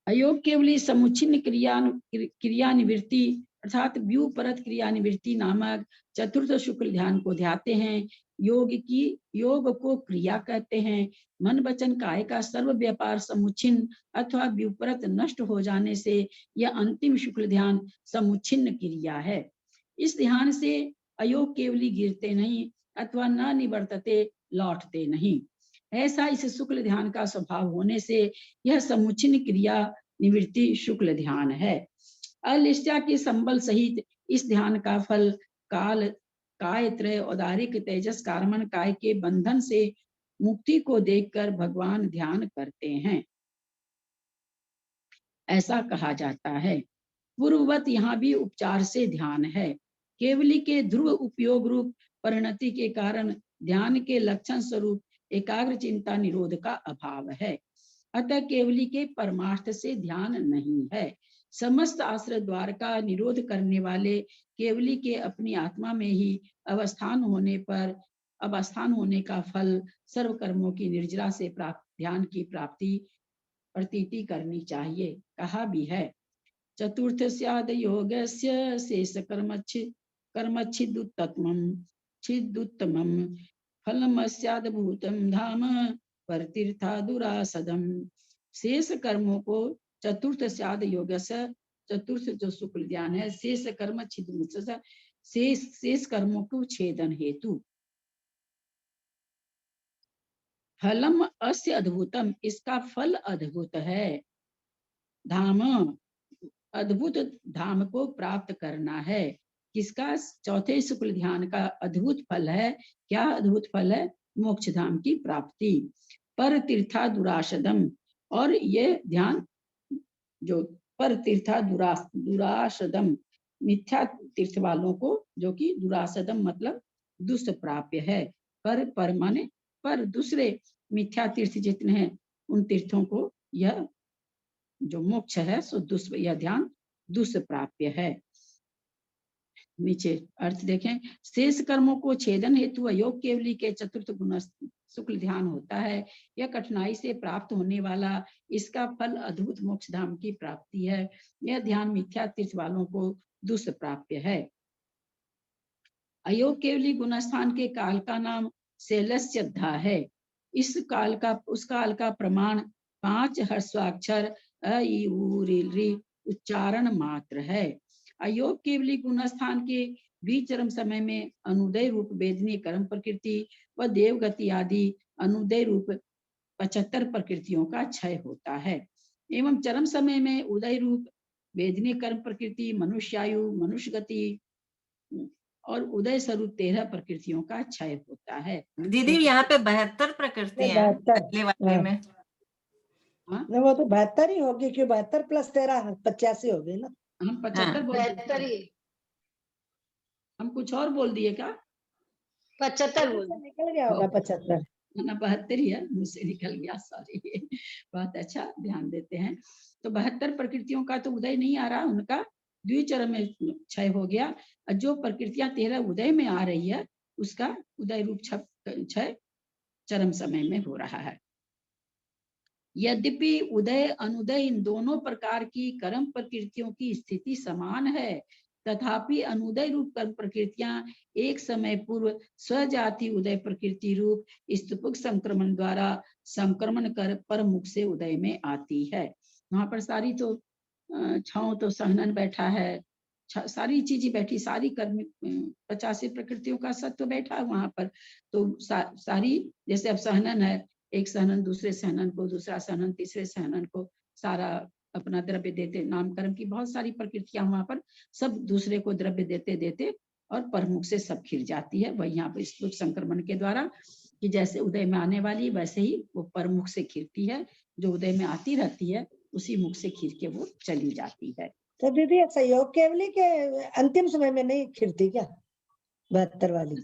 अयोग केवली समुच्छिन्न क्रियानिवृत्ति अर्थात व्यू परत क्रियानिवृत्ति नामक चतुर्थ शुक्ल ध्यान को ध्याते हैं। योग को क्रिया कहते हैं। मन वचन काय का सर्व व्यापार समुच्छिन्न अथवा व्युपरत नष्ट हो जाने से यह अंतिम शुक्ल ध्यान समुच्छिन्न क्रिया है। इस ध्यान से अयोग केवली गिरते नहीं अथवा न निवर्तते, लौटते नहीं। ऐसा इस शुक्ल ध्यान का स्वभाव होने से यह समुच्छिन्न क्रिया निवृत्ति शुक्ल ध्यान है। अलिष्टा के संबल सहित इस ध्यान का फल काल, काय त्रय, औदारिक, तेजस, कारमन काय के बंधन से मुक्ति को देखकर भगवान ध्यान करते हैं। ऐसा कहा जाता है। पूर्ववत यहाँ भी उपचार से ध्यान है। केवली के ध्रुव उपयोग रूप परिणति के कारण ध्यान के लक्षण स्वरूप एकाग्र चिंता निरोध का अभाव है। अतः केवली के परमार्थ से ध्यान नहीं है। समस्त आश्रय द्वार का निरोध करने वाले केवली के अपनी आत्मा में ही अवस्थान होने का फल सर्व कर्मों की निर्जरा से प्राप्त ध्यान की प्राप्ति प्रतीति करनी चाहिए। कहा भी है, चतुर्थ स्याद योगस्य शेष कर्मच्छिदुत्तमं फलम स्याद भूतम धाम परतीर्था दुरासदम। शेष कर्मों को चतुर्थ स्याद योगस्य, चतुर्थ जो शुक्ल ध्यान है, शेष कर्म छिद शेष कर्मों को छेदन हेतु फलम अस्य अद्भुतम, इसका फल अद्भुत है। धाम, अद्भुत धाम को प्राप्त करना है। किसका? चौथे शुक्ल ध्यान का अद्भुत फल है। क्या अद्भुत फल है? मोक्ष धाम की प्राप्ति। पर तीर्था दुराशदम, और ये ध्यान जो पर तीर्था दुराशदम, मिथ्या तीर्थ वालों को, जो कि दुरासदम मतलब दुष्प्राप्य है। पर माने पर, दूसरे मिथ्या तीर्थ जितने हैं उन तीर्थों को यह जो मोक्ष है सो यह ध्यान दुष्प्राप्य है। नीचे अर्थ देखें, शेष कर्मों को छेदन हेतु योग केवली के चतुर्थ गुण शुक्ल ध्यान होता है। यह कठिनाई से प्राप्त होने वाला, इसका फल अद्भुत मोक्ष धाम की प्राप्ति है। यह ध्यान मिथ्या तीर्थ वालों को दुष्प्राप्य है। अयोग केवली गुणस्थान के काल का नाम शैलस्यद्धा है। इस काल का, उस काल का प्रमाण 5 ह्रस्वाक्षर अ ई उ ऋ ऋ उच्चारण मात्र है। अयोग केवली गुणस्थान के द्विचरम समय में अनुदय रूप वेदनीय कर्म प्रकृति व देवगति आदि अनुदय रूप 75 प्रकृतियों का क्षय होता है। एवं चरम समय में उदय रूप वेदनीय कर्म प्रकृति, मनुष्यायु, मनुष्य गति और उदय स्वरूप 13 प्रकृतियों का क्षय होता है। दीदी यहाँ पे 72 प्रकृतियां हैं 72, पहले वाले हाँ। में। हाँ? नहीं, वो तो 72 ही होगी, क्यों 72 + 13 85 हो गई ना। हम 75 बोल दिए। 72 हम कुछ और बोल दिए क्या? 75 बोल निकल गया होगा 75। ना 72 ही है, मुझसे निकल गया, सॉरी। बहुत अच्छा, ध्यान देते हैं। तो 72 प्रकृतियों का तो उदय नहीं आ रहा, उनका द्विचरम में क्षय हो गया। और जो प्रकृतियां 13 उदय में आ रही है, उसका उदय रूप क्षय चरम समय में हो रहा है। यद्यपि उदय अनुदय इन दोनों प्रकार की कर्म प्रकृतियों की स्थिति समान है, तथापि अनुदय रूप कर्म प्रकृतियां एक समय पूर्व स्वजाति उदय प्रकृति रूप स्तुपक संक्रमण द्वारा संक्रमण कर पर मुख से उदय में आती है। वहां पर सारी तो छाओ तो सहनन बैठा है, सारी चीजें बैठी, सारी कर्म 85 प्रकृतियों का सत्व बैठा है वहां पर। तो सारी, जैसे अब सहनन है, एक सहनन दूसरे सहनन को, दूसरा सहनन तीसरे सहनन को, सारा अपना द्रव्य देते, नामकर्म की बहुत सारी प्रकृतियां वहां पर सब दूसरे को द्रव्य देते देते और परमुख से सब खिर जाती है। वही यहाँ पर स्तुप संक्रमण के द्वारा, कि जैसे उदय में आने वाली वैसे ही वो परमुख से खिरती है, जो उदय में आती रहती है उसी मुख से खीर के वो चली जाती है। तो दीदी अच्छा, योग केवली के अंतिम समय में नहीं खिरती क्या 72 वाली?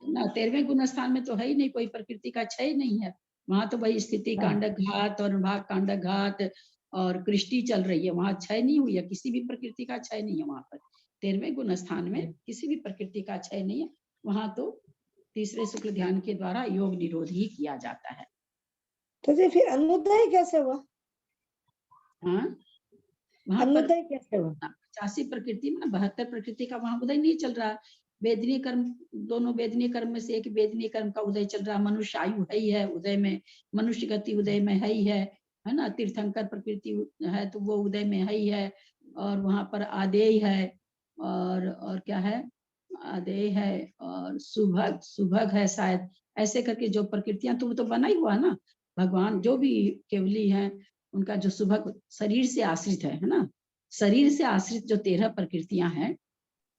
ना 13वें गुण स्थान में तो है ही नहीं, कोई प्रकृति का क्षय नहीं है। वहां तो वही स्थिति कांडक घात और भाग कांडक घात और कृष्टि चल रही है, वहां क्षय नहीं हुई है, किसी भी प्रकृति का क्षय नहीं है। वहां पर 13वें गुण स्थान में किसी भी प्रकृति का क्षय नहीं है। वहां तो तीसरे शुक्ल ध्यान के द्वारा योग निरोध ही किया जाता है। तो जी फिर अनुदय कैसे हुआ? हाँ, वहां पर अनुदय कैसे हुआ? 85 प्रकृति में 72 प्रकृति का वहां उदय नहीं चल रहा। वेदनीय कर्म, दोनों वेदनीय कर्म में से एक वेदनीय कर्म का उदय चल रहा। मनुष्य आयु है ही है उदय में, मनुष्य गति उदय में है ही है ना। तीर्थंकर प्रकृति है तो वो उदय में है ही है। और वहां पर आदेय है और क्या है, आदेय है और सुभग है शायद, ऐसे करके जो प्रकृतियां, तो वो तो बना ही हुआ ना। भगवान जो भी केवली है उनका जो सुभग शरीर से आश्रित है ना, शरीर से आश्रित जो 13 प्रकृतियां हैं,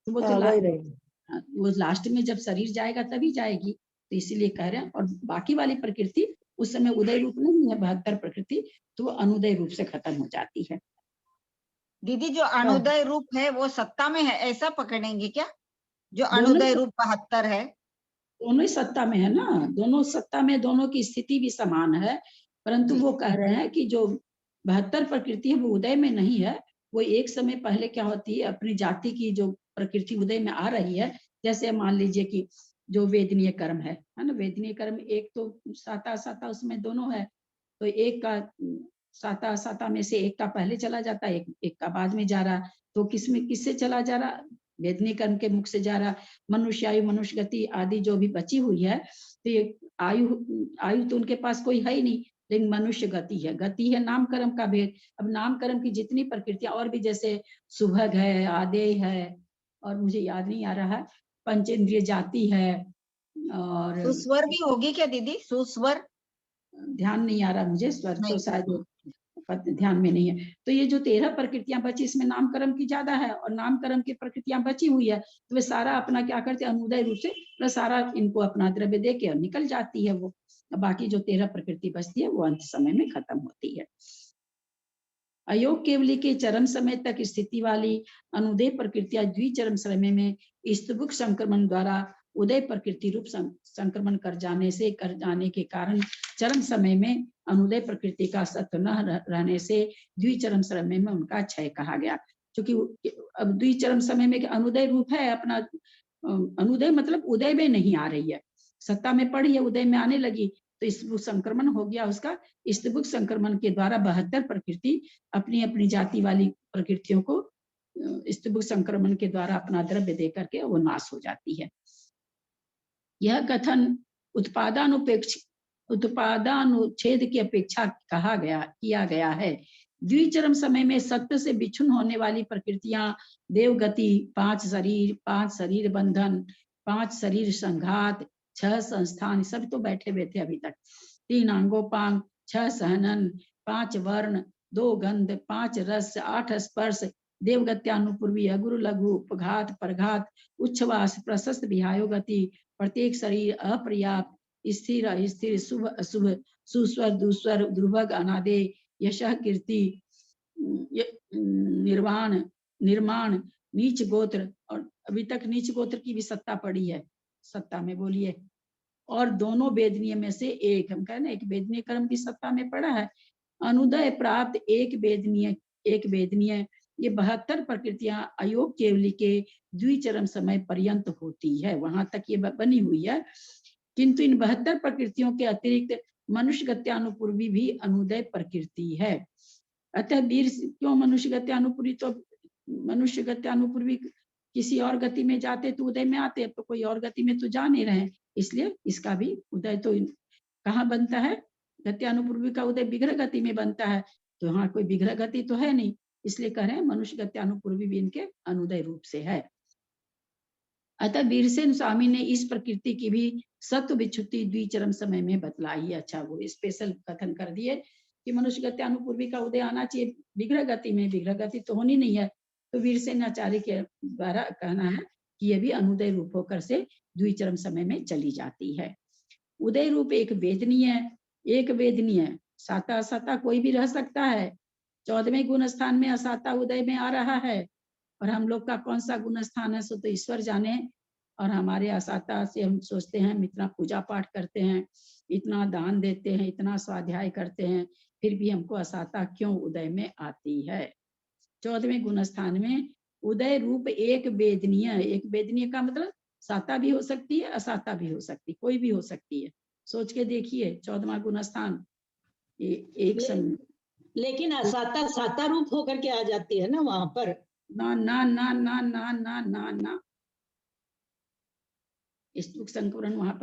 तो वो तो वो लास्ट में जब शरीर जाएगा तभी जाएगी, तो इसीलिए कह रहे हैं। और बाकी वाली प्रकृति उस समय उदय रूप नहीं है 72 प्रकृति, तो वो अनुदय रूप से खत्म हो जाती है। दीदी जो अनुदय रूप है वो सत्ता में है, ऐसा पकड़ेंगे क्या? जो दोनों अनुदय रूप 72 है, दोनों ही सत्ता में है ना, दोनों सत्ता में, दोनों की स्थिति भी समान है, परंतु जी। वो कह रहे हैं कि जो 72 प्रकृति है वो उदय में नहीं है। वो एक समय पहले क्या होती है, अपनी जाति की जो प्रकृति उदय में आ रही है, जैसे मान लीजिए कि जो वेदनीय कर्म है ना, वेदनीय कर्म एक तो साता साता उसमें दोनों है, तो एक का साता साता में से एक का पहले चला जाता है, एक का बाद में जा रहा, तो किसमें किससे चला जा रहा, वेदनीय कर्म के मुख से जा रहा। मनुष्य आयु, मनुष्य गति आदि जो भी बची हुई है, तो ये आयु तो उनके पास कोई है ही नहीं, लेकिन मनुष्य गति है नाम कर्म का भेद। अब नाम कर्म की जितनी प्रकृतियां और भी, जैसे सुभग है, आदेय है, और मुझे याद नहीं आ रहा है, पंचेंद्रिय जाति है, और सुस्वर भी होगी क्या दीदी? सुस्वर ध्यान नहीं आ रहा मुझे, स्वर तो नहीं। शायद ध्यान में नहीं है। तो ये जो 13 प्रकृतियां बची, इसमें नाम कर्म की ज्यादा है, और नाम कर्म की प्रकृतियां बची हुई है, तो वे सारा अपना क्या करते हैं, अनुदय रूप से वे सारा इनको अपना द्रव्य दे के निकल जाती है वो। बाकी जो 13 प्रकृति बचती है वो अंत समय में खत्म होती है। अयोग केवली के चरम समय तक स्थिति वाली अनुदय प्रकृतियां द्विचरम समय में स्तुभुक संक्रमण द्वारा उदय प्रकृति रूप संक्रमण कर जाने के कारण चरम समय में अनुदय प्रकृति का सत्व न रहने से द्विचरम समय में उनका क्षय कहा गया। क्योंकि अब द्विचरम समय में अनुदय रूप है अपना, अनुदय मतलब उदय में नहीं आ रही है, सत्ता में पड़ी है, उदय में आने लगी, तो स्तुभुक संक्रमण हो गया उसका। स्तुभुक संक्रमण के द्वारा 72 प्रकृति अपनी अपनी जाति वाली प्रकृतियों को स्तुभुक संक्रमण के द्वारा अपना द्रव्य दे करके वो नाश हो जाती है। यह कथन उत्पादानुच्छेद की अपेक्षा किया गया है। द्विचरम समय में सत्य से विच्छिन्न होने वाली प्रकृतियां देवगति, 5 शरीर बंधन, 5 शरीर संघात, 6 संस्थान, सब तो बैठे हुए थे अभी तक, 3 अंगोपांग, 6 सहनन, 5 वर्ण, 2 गंध, 5 रस, 8 स्पर्श, देवगत्यानुपूर्वी, अगुरु लघु, उपघात, परघात, उच्छ्वास, प्रशस्त विहायो गति, प्रत्येक शरीर अपर्याप्त, स्थिर अस्थिर, शुभ अशुभ, सुस्वर दुस्वर, ध्रुवग अनादे, यशः कीर्ति, निर्माण, नीच गोत्र, और अभी तक नीच गोत्र की भी सत्ता पड़ी है, सत्ता में बोलिए, और दोनों वेदनीय में से एक, हम कहें ना एक वेदनीय कर्म भी सत्ता में पड़ा है। अनुदय प्राप्त एक वेदनीय ये 72 प्रकृतियां अयोग केवली के द्विचरम समय पर्यंत होती है, वहां तक ये बनी हुई है। किंतु इन 72 प्रकृतियों के अतिरिक्त मनुष्य गत्यानुपूर्वी भी अनुदय प्रकृति है। अतः वीर क्यों मनुष्य गत्यानुपूर्वी, तो मनुष्य गत्यानुपूर्वी किसी और गति में जाते तो उदय में आते, तो कोई और गति में तो जा नहीं रहे, इसलिए इसका भी उदय तो कहाँ बनता है, गत्यानुपूर्वी का उदय विग्रह गति में बनता है, तो यहाँ कोई विग्रह गति तो है नहीं, इसलिए कह रहे हैं मनुष्य गत्यानुपूर्वी भी इनके अनुदय रूप से है। अतः वीरसेन स्वामी ने इस प्रकृति की भी सत्व विच्छुत्ति द्विचरम समय में बतलाई। अच्छा, वो स्पेशल कथन कर दिए कि मनुष्य गत्यानुपूर्वी का उदय आना चाहिए विग्रह गति में, विग्रह गति तो होनी नहीं है, तो वीरसेन आचार्य के द्वारा कहना है कि ये भी अनुदय रूप होकर से द्विचरम समय में चली जाती है। उदय रूप एक वेदनीय, साता असाता कोई भी रह सकता है। 14वें गुण स्थान में असाता उदय में आ रहा है, और हम लोग का कौन सा गुण स्थान है सो तो ईश्वर जाने, और हमारे असाता से हम सोचते हैं हम इतना पूजा पाठ करते हैं, इतना दान देते हैं, इतना स्वाध्याय करते हैं, फिर भी हमको असाता क्यों उदय में आती है। 14वें गुण स्थान में उदय रूप एक वेदनीय का मतलब साता भी हो सकती है, असाता भी हो सकती, कोई भी हो सकती है, सोच के देखिए। 14वां गुण स्थान एक समय, लेकिन असाता साता रूप होकर के आ जाती है ना वहां पर। ना ना ना ना ना ना ना ना, स्तुक संकरण वहां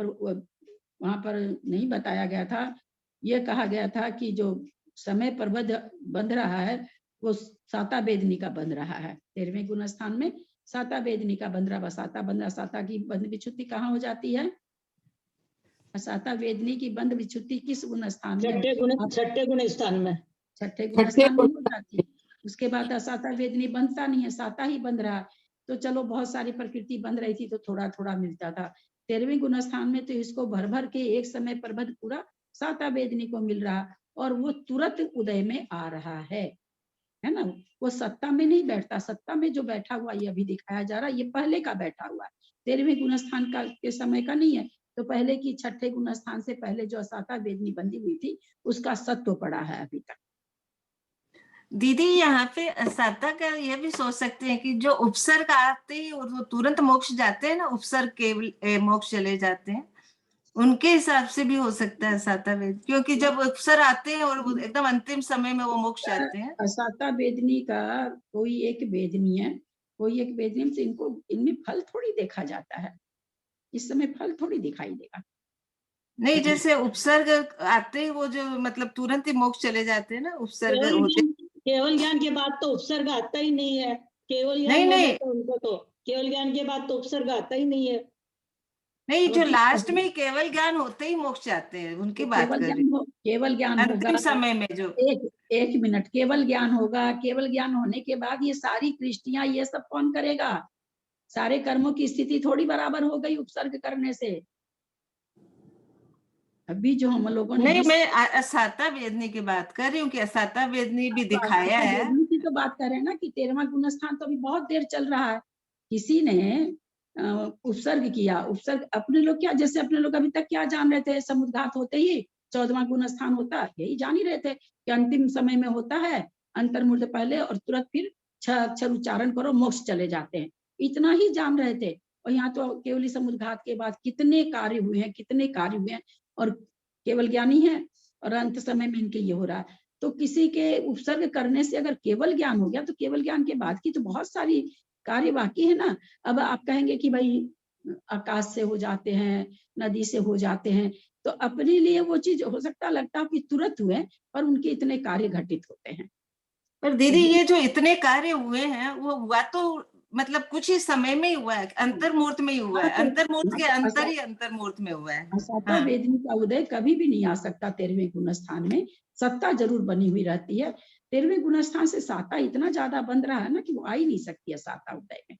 पर नहीं बताया गया था। यह कहा गया था कि जो समय पर बंध रहा है वो साता वेदनी का बंध रहा है। 13वें गुण स्थान में साता वेदनी का बंध रहा, साता बंध रहा, साता की बंध विच्छुत्ति कहाँ हो जाती है, साता वेदनी की बंध विच्छुत्ति किस गुण स्थान में, छठे गुण स्थान में, छठे गुण स्थान में हो जाती है। उसके बाद असाता वेदनी बंधता नहीं है, साता ही बंध रहा। तो चलो बहुत सारी प्रकृति बंध रही थी तो थोड़ा थोड़ा मिलता था। 13वें गुण स्थान में तो इसको भर भर के एक समय पर पूरा साता वेदनी को मिल रहा, और वो तुरंत उदय में आ रहा है। है ना, वो सत्ता में नहीं बैठता। सत्ता में जो बैठा हुआ ये अभी दिखाया जा रहा है, ये पहले का बैठा हुआ है, 13वें गुणस्थान का के समय का नहीं है। तो पहले की 6ठे गुणस्थान से पहले जो असाता वेदनी बंदी हुई थी, उसका सत्व पड़ा है अभी तक। दीदी यहाँ पे साता का यह भी सोच सकते हैं कि जो उपसर्ग आते ही और वो तुरंत मोक्ष जाते हैं ना, उपसर्ग केवल मोक्ष चले जाते हैं, उनके हिसाब से भी हो सकता है साता वेद, क्योंकि जब उपसर्ग आते हैं और वो एकदम अंतिम समय में वो मोक्ष जाते हैं। असाता वेदनी का कोई एक वेदनी है, कोई एक वेदनी से इनको इनमें फल थोड़ी देखा जाता है, इस समय फल थोड़ी दिखाई देगा। नहीं, जैसे उपसर्ग आते ही वो जो मतलब तुरंत ही मोक्ष चले जाते हैं ना, उपसर्ग होते। केवल ज्ञान के बाद तो उपसर्ग आता ही नहीं है। केवल ज्ञान नहीं, हो नहीं। जाता है उनको, तो केवल ज्ञान के बाद तो उपसर्ग आता ही नहीं है। नहीं, जो तो लास्ट में केवल ज्ञान होते ही मोक्ष जाते हैं, उनकी बात कर रही हूँ। केवल ज्ञान होगा अंतिम समय में जो एक मिनट, केवल ज्ञान होगा, केवल ज्ञान होने के बाद ये सारी कृष्टियां ये सब कौन करेगा? सारे कर्मों की स्थिति थोड़ी बराबर हो गई उपसर्ग करने से। अभी जो हम लोगों ने नहीं, मैं असाता वेदनी की बात कर रही हूँ कि असाता वेदनी भी दिखाया है। वेदनी की तो बात कर रहे हैं ना कि 13वां गुणस्थान तो अभी बहुत देर चल रहा है। किसी ने उपसर्ग किया, उपसर्ग अपने लोग क्या, जैसे अपने लोग अभी तक क्या जान रहे थे, समुद्घात होते ही 14वां गुणस्थान होता, यही जान ही रहे थे कि अंतिम समय में होता है, अंतर्मूर्त पहले और तुरंत फिर 6 अक्षर उच्चारण करो मोक्ष चले जाते हैं, इतना ही जान रहे थे। और यहाँ तो केवली समुद्घात के बाद कितने कार्य हुए हैं, कितने कार्य हुए हैं, और केवल ज्ञानी है और अंत समय में इनके ये हो रहा है। तो किसी के उपसर्ग करने से अगर केवल ज्ञान हो गया, तो केवल ज्ञान के बाद की तो बहुत सारी कार्य बाकी है ना। अब आप कहेंगे कि भाई आकाश से हो जाते हैं, नदी से हो जाते हैं, तो अपने लिए वो चीज हो सकता लगता है कि तुरंत हुए, पर उनके इतने कार्य घटित होते हैं। पर दीदी ये जो इतने कार्य हुए हैं, वो हुआ तो मतलब कुछ ही समय में ही हुआ है, अंतर्मूर्त में ही हुआ है, अंतर्मूर्त के अंतर ही अंतर्मूर्त में हुआ है। असाता वेदनी का उदय कभी भी नहीं आ सकता 13वें गुणस्थान में, सत्ता जरूर बनी हुई रहती है। 13वें गुणस्थान से साता इतना ज्यादा बंध रहा है ना कि वो आ ही नहीं सकती है साता उदय में।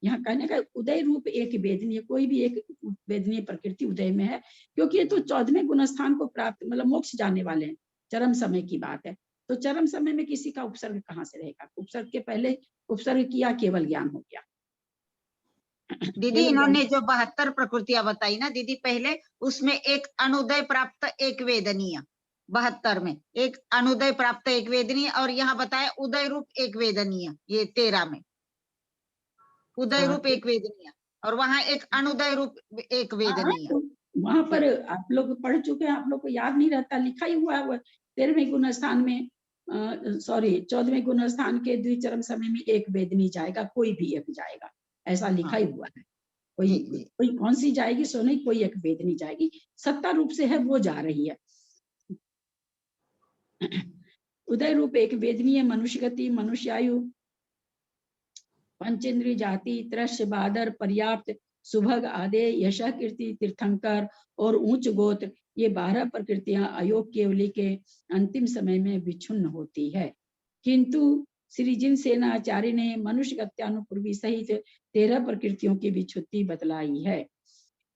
यहाँ कहने का उदय रूप एक वेदनीय, कोई भी एक वेदनीय प्रकृति उदय में है, क्योंकि ये तो 14वें गुणस्थान को प्राप्त मतलब मोक्ष जाने वाले हैं, चरम समय की बात है। तो चरम समय में किसी का उपसर्ग कहाँ से रहेगा? उपसर्ग के पहले उपसर्ग किया, केवल ज्ञान हो गया। दीदी इन्होंने जो 72 प्रकृतियां बताई ना दीदी पहले, उसमें एक अनुदय प्राप्त एक वेदनीय, 72 में एक अनुदय प्राप्त एक वेदनीय, और यहाँ बताया उदय रूप एक वेदनीय, ये 13 में उदय रूप एक वेदनीय, और वहां एक अनुदय रूप एक वेदनीय। तो वहां पर आप लोग पढ़ चुके हैं, आप लोग को याद नहीं रहता, लिखा ही हुआ है 13वें गुणस्थान में, सॉरी 14वें गुणस्थान के द्विचरम समय में एक वेदनी जाएगा, कोई भी एक जाएगा, ऐसा लिखा ही हुआ है। कोई कौन सी जाएगी सो नहीं, कोई एक वेदनी जाएगी, सत्ता रूप से है वो जा रही है। उदय रूप एक वेदनी है, मनुष्य गति, मनुष्य आयु, पंचेंद्रिय जाति, त्रस्य बादर, पर्याप्त, सुभग आदे, यश कीर्ति, तीर्थंकर और उच्च गोत्र, ये 12 प्रकृतियां अयोग केवली के अंतिम समय में विच्छिन्न होती है। किंतु श्री जिन सेनाचार्य ने मनुष्य गत्यानुपूर्वी सहित 13 प्रकृतियों की विच्छुत्ति बतलाई है।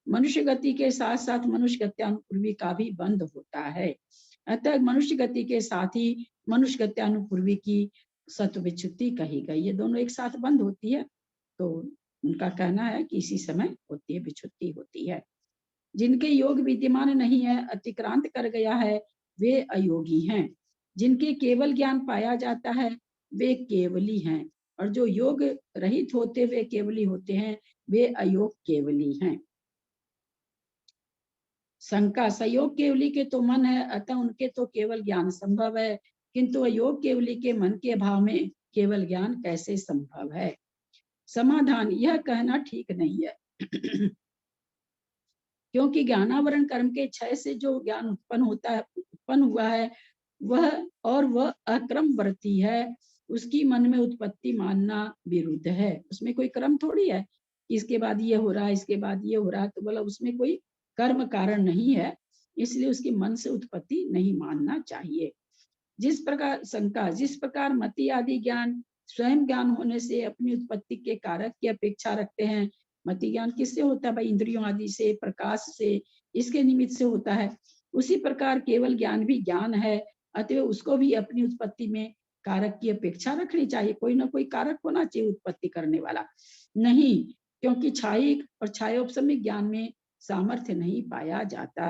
मनुष्य गति के साथ साथ मनुष्य गत्यानुपूर्वी का भी बंध होता है, अतः मनुष्य गति के साथ ही मनुष्य गत्यानुपूर्वी की सत्व विच्छुत्ति कही गई। ये दोनों एक साथ बंद होती है, तो उनका कहना है कि इसी समय होती है, विच्छुत्ति होती है। जिनके योग विद्यमान नहीं है, अतिक्रांत कर गया है, वे अयोगी हैं। जिनके केवल ज्ञान पाया जाता है, वे केवली हैं, और जो योग रहित होते वे केवली होते हैं, वे अयोग केवली हैं। शंका, सयोग केवली के तो मन है, अतः उनके तो केवल ज्ञान संभव है, किंतु अयोग केवली के मन के अभाव में केवल ज्ञान कैसे संभव है? समाधान, यह कहना ठीक नहीं है। क्योंकि ज्ञानावरण कर्म के क्षय से जो ज्ञान उत्पन्न हुआ है, वह अक्रमवर्ती है, उसकी मन में उत्पत्ति मानना विरुद्ध है। उसमें कोई क्रम थोड़ी है, इसके बाद ये हो रहा है, इसके बाद ये हो रहा है, तो बोला उसमें कोई कर्म कारण नहीं है, इसलिए उसके मन से उत्पत्ति नहीं मानना चाहिए। जिस प्रकार शंका, जिस प्रकार मति आदि ज्ञान स्वयं ज्ञान होने से अपनी उत्पत्ति के कारक की अपेक्षा रखते हैं। मति ज्ञान किससे होता है भाई? इंद्रियों आदि से, प्रकाश से, इसके निमित्त से होता है। उसी प्रकार केवल ज्ञान भी ज्ञान है, अतः उसको भी अपनी उत्पत्ति में कारक की अपेक्षा रखनी चाहिए, कोई ना कोई कारक होना चाहिए उत्पत्ति करने वाला। नहीं, क्योंकि छायिक और छायोपशमिक ज्ञान में सामर्थ्य नहीं पाया जाता।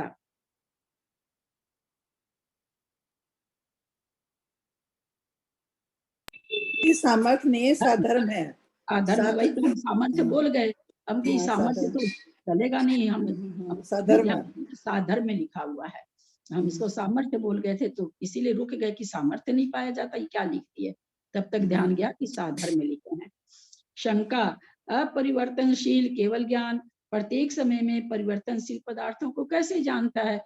ये सामर्थ्य नहीं है, साधर्म है। साधर्म, वही तो हम सामर्थ्य बोल गए, हम कि हाँ, सामर्थ्य तो चलेगा नहीं, हम साधर्म है। साधर्म में लिखा हुआ है, हम इसको सामर्थ्य बोल गए थे तो इसीलिए रुक गए कि सामर्थ्य नहीं पाया जाता, ये क्या लिखती है, तब तक ध्यान गया कि साधर्म में लिखे हैं। शंका, अपरिवर्तनशील केवल ज्ञान प्रत्येक समय में परिवर्तनशील पदार्थों को कैसे जानता है?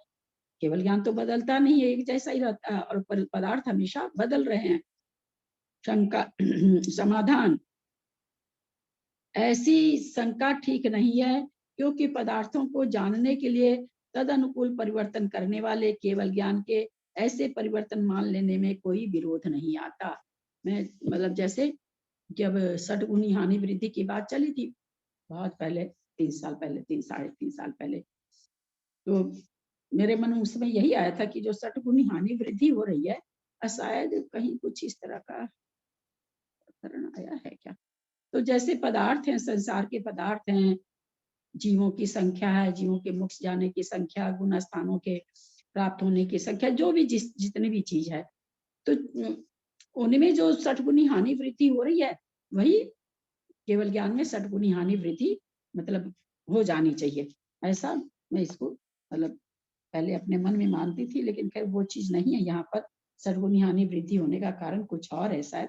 केवल ज्ञान तो बदलता नहीं है, एक जैसा ही रहता है, और पदार्थ हमेशा बदल रहे हैं। शंका समाधान, ऐसी शंका ठीक नहीं है, क्योंकि पदार्थों को जानने के लिए तद अनुकूल परिवर्तन करने वाले केवल ज्ञान के ऐसे परिवर्तन मान लेने में कोई विरोध नहीं आता। मैं मतलब जैसे जब षटगुणी हानि वृद्धि की बात चली थी बहुत पहले, 3 साल पहले, 3-3.5 साल पहले, तो मेरे मन में उस समय यही आया था कि जो षटगुणी हानि वृद्धि हो रही है, शायद कहीं कुछ इस तरह का प्रकरण आया है क्या। तो जैसे पदार्थ हैं, संसार के पदार्थ हैं, जीवों की संख्या है, जीवों के मोक्ष जाने की संख्या, गुण स्थानों के प्राप्त होने की संख्या, जो भी जितनी भी चीज है, तो उनमें जो षटगुणी हानि वृद्धि हो रही है, वही केवल ज्ञान में षटगुणी हानि वृद्धि मतलब हो जानी चाहिए। ऐसा मैं इसको मतलब पहले अपने मन में मानती थी, लेकिन खैर वो चीज नहीं है यहाँ पर। षटगुणी हानि वृद्धि होने का कारण कुछ और है शायद।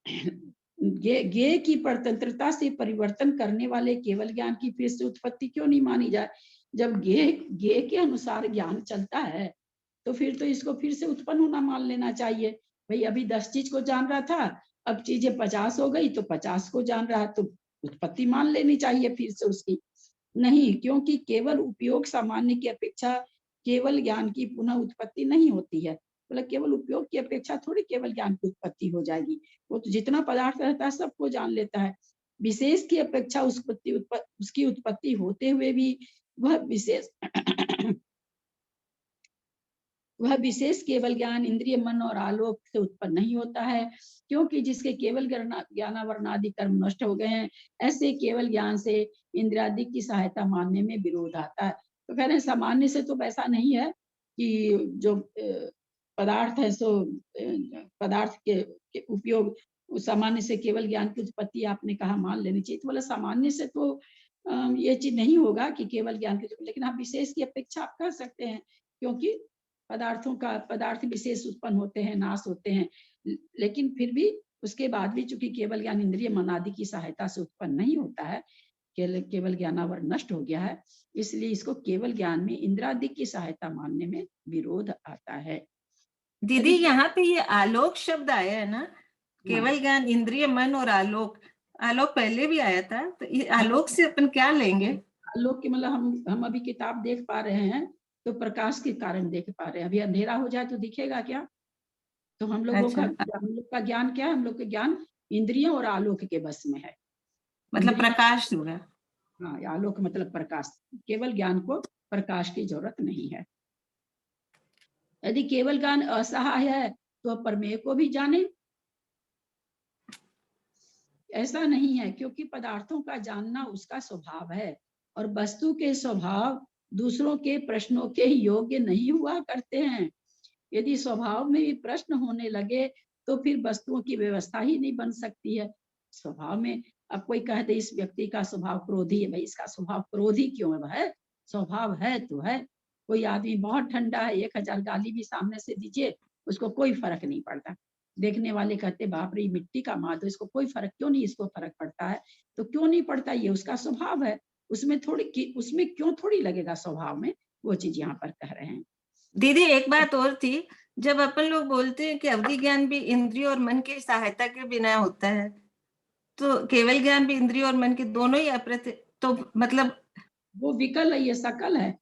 ज्ञेय की परतंत्रता से परिवर्तन करने वाले केवल ज्ञान की फिर से उत्पत्ति क्यों नहीं मानी जाए? जब ज्ञेय के अनुसार ज्ञान चलता है तो फिर तो इसको फिर से उत्पन्न होना मान लेना चाहिए। भाई अभी 10 चीज को जान रहा था, अब चीजें 50 हो गई तो 50 को जान रहा है, तो उत्पत्ति मान लेनी चाहिए फिर से उसकी। नहीं, क्योंकि केवल उपयोग सामान्य की अपेक्षा केवल ज्ञान की पुनः उत्पत्ति नहीं होती है। मतलब केवल उपयोग की अपेक्षा थोड़ी केवल ज्ञान की उत्पत्ति हो जाएगी। वो तो जितना पदार्थ रहता है सबको जान लेता है। विशेष की अपेक्षा उसकी उत्पत्ति होते हुए भी वह विशेष केवल ज्ञान इंद्रिय, मन और आलोक से उत्पन्न नहीं होता है, क्योंकि जिसके केवल ज्ञानावरणादि कर्म नष्ट हो गए हैं, ऐसे केवल ज्ञान से इंद्रियादि की सहायता मानने में विरोध आता है। तो कह रहे हैं सामान्य से तो ऐसा नहीं है कि जो पदार्थ है सो पदार्थ के उपयोग सामान्य से केवल ज्ञान की उत्पत्ति आपने कहा मान लेनी चाहिए। तो बोला सामान्य से तो ये चीज नहीं होगा कि केवल ज्ञान की, लेकिन आप विशेष की अपेक्षा आप कर सकते हैं, क्योंकि पदार्थ विशेष उत्पन्न होते हैं, नाश होते हैं, लेकिन फिर भी उसके बाद भी चूंकि केवल ज्ञान इंद्रिय मन आदि की सहायता से उत्पन्न नहीं होता है, केवल ज्ञानावर नष्ट हो गया है, इसलिए इसको केवल ज्ञान में इंद्रादि की सहायता मानने में विरोध आता है। दीदी यहाँ पे ये आलोक शब्द आया है ना, केवल ज्ञान इंद्रिय मन और आलोक, आलोक पहले भी आया था, तो ये आलोक से अपन क्या लेंगे? आलोक की मतलब हम अभी किताब देख पा रहे हैं तो प्रकाश के कारण देख पा रहे हैं। अभी अंधेरा हो जाए तो दिखेगा क्या? तो हम लोग का ज्ञान क्या है? हम लोग का ज्ञान इंद्रियों और आलोक के बस में है, मतलब प्रकाश होगा। हाँ, आलोक मतलब प्रकाश। केवल ज्ञान को प्रकाश की जरूरत नहीं है। यदि केवल ज्ञान असहाय है तो प्रमेय को भी जाने, ऐसा नहीं है, क्योंकि पदार्थों का जानना उसका स्वभाव है और वस्तु के स्वभाव दूसरों के प्रश्नों के योग्य नहीं हुआ करते हैं। यदि स्वभाव में भी प्रश्न होने लगे तो फिर वस्तुओं की व्यवस्था ही नहीं बन सकती है। स्वभाव में अब कोई कह दे इस व्यक्ति का स्वभाव क्रोधी है, भाई इसका स्वभाव क्रोधी क्यों है? भाई स्वभाव है तो है। कोई आदमी बहुत ठंडा है, 1000 गाली भी सामने से दीजिए उसको कोई फर्क नहीं पड़ता। देखने वाले कहते बाप रे मिट्टी का माँ, तो इसको कोई फर्क क्यों नहीं, इसको फर्क पड़ता है। तो क्यों नहीं पड़ता? ये उसका स्वभाव है, उसमें क्यों थोड़ी लगेगा स्वभाव में, वो चीज यहाँ पर कह रहे हैं। दीदी एक बात और थी, जब अपन लोग बोलते हैं कि अवधि ज्ञान भी इंद्रिय और मन की सहायता के बिना होता है, तो केवल ज्ञान भी इंद्रिय और मन के दोनों ही तो मतलब वो विकल है, ये सकल है,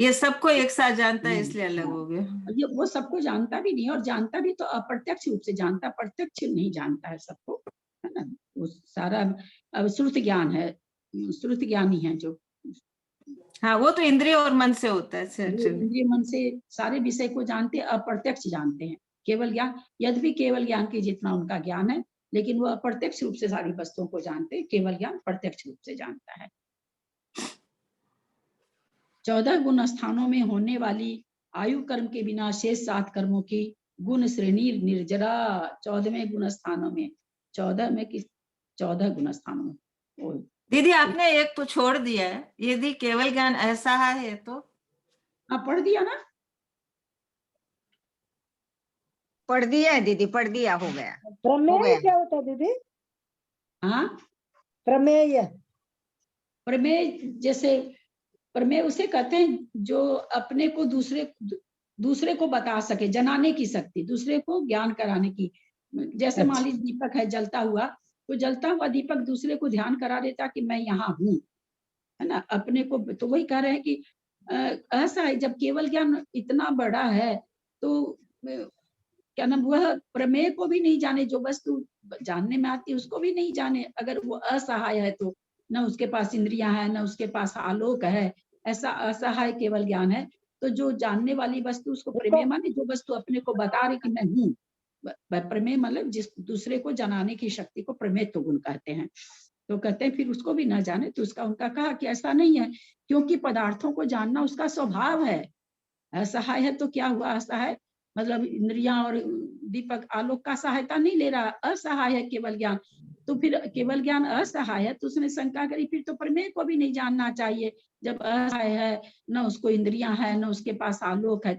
ये सबको एक साथ जानता है इसलिए अलग हो गया। ये वो सबको जानता भी नहीं, और जानता भी तो अप्रत्यक्ष रूप से जानता, प्रत्यक्ष नहीं जानता है सबको, है ना। वो सारा अब श्रुत ज्ञान है, श्रुत ज्ञानी है जो, हाँ वो तो इंद्रिय और मन से होता है। इंद्रिय मन से सारे विषय को जानते, अप्रत्यक्ष जानते हैं, केवल ज्ञान, यद्यपि केवल ज्ञान की जितना उनका ज्ञान है, लेकिन वह अप्रत्यक्ष रूप से सारी वस्तुओं को जानते हैं, केवल ज्ञान प्रत्यक्ष रूप से जानता है। 14 गुण स्थानों में होने वाली आयु कर्म के बिना शेष 7 कर्मों की गुण श्रेणी निर्जरा। 14वें गुण स्थानों में, 14 में किस 14 गुण स्थानों में दीदी आपने एक तो छोड़ दिया है, यदि केवल ज्ञान ऐसा है तो। हाँ पढ़ दिया ना, पढ़ दिया है दीदी, पढ़ दिया, हो गया। प्रमेय क्या होता है दीदी? हाँ प्रमेय, प्रमेय, जैसे प्रमेय उसे कहते हैं जो अपने को दूसरे को बता सके, जनाने की शक्ति, दूसरे को ज्ञान कराने की। जैसे मान लीजिए दीपक है जलता हुआ, तो जलता हुआ दीपक दूसरे को ध्यान करा देता कि मैं यहाँ हूँ, है ना, अपने को। तो वही कह रहे हैं कि ऐसा है, जब केवल ज्ञान इतना बड़ा है तो क्या नाम, वह प्रमेय को भी नहीं जाने, जो वस्तु जानने में आती है उसको भी नहीं जाने। अगर वो असहाय है तो न उसके पास इंद्रियां हैं, न उसके पास आलोक है, ऐसा असहाय केवल ज्ञान है। तो जो जानने वाली वस्तु उसको प्रमेय माने, जो वस्तु अपने को बता रही कि मैं हूँ। प्रमेय मतलब जिस दूसरे को जनाने की शक्ति को प्रमेयत्व गुण कहते हैं। तो कहते हैं फिर उसको भी ना जाने, तो उसका उनका कहा कि ऐसा नहीं है, क्योंकि पदार्थों को जानना उसका स्वभाव है। असहाय है तो क्या हुआ, असहाय मतलब इंद्रियां और दीपक आलोक का सहायता नहीं ले रहा, असहाय है केवल ज्ञान। तो फिर केवल ज्ञान असहाय है, तो उसने शंका करी फिर तो प्रमेय को भी नहीं जानना चाहिए, जब असहाय है, न उसको इंद्रियां है, न उसके पास आलोक है।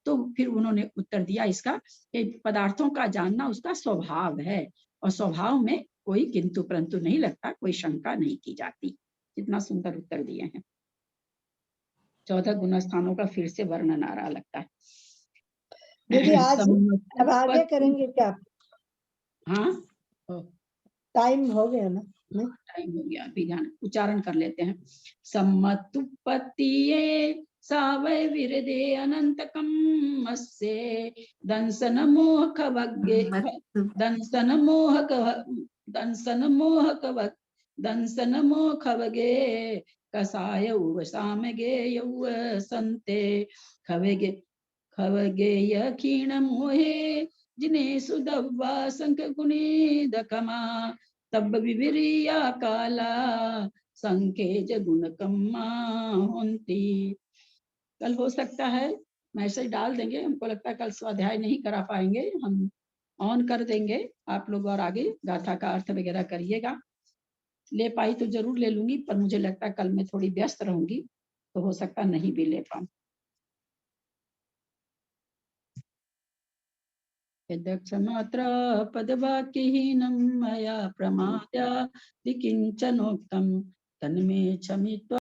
तो फिर उन्होंने उत्तर दिया इसका कि पदार्थों का जानना उसका स्वभाव है, और स्वभाव में कोई किंतु परंतु नहीं लगता, कोई शंका नहीं की जाती। कितना सुंदर उत्तर दिए हैं। 14 गुण स्थानों का फिर से वर्णन आ रहा लगता है। दीदी आज अब आगे करेंगे क्या? हाँ टाइम हो गया ना? टाइम हो गया, अभी ध्यान उच्चारण कर लेते हैं। सम्मतुपत्तिये सावय विरदे अनंतकम अस्ये दंसन मोहक वग्गे दंसन मोहक दंसन मोहक वग दंसन मोहक वगे कसाय सामगे यौ संते खवेगे खवगेय क्षीण मोहे जिने सुदव्वा संख गुणे दकमा तब विविरिया काला संकेज गुण कम्मा होंती। कल हो सकता है मैसेज डाल देंगे, हमको लगता है कल स्वाध्याय नहीं करा पाएंगे, हम ऑन कर देंगे, आप लोग और आगे गाथा का अर्थ वगैरह करिएगा। ले पाई तो जरूर ले लूंगी, पर मुझे लगता है कल मैं थोड़ी व्यस्त रहूंगी, तो हो सकता नहीं भी ले पाऊं। यदक्षमात्र पदवाक्यहीनं मया प्रमाद्यादि किंचनोक्तं तन्मे क्षमित्वा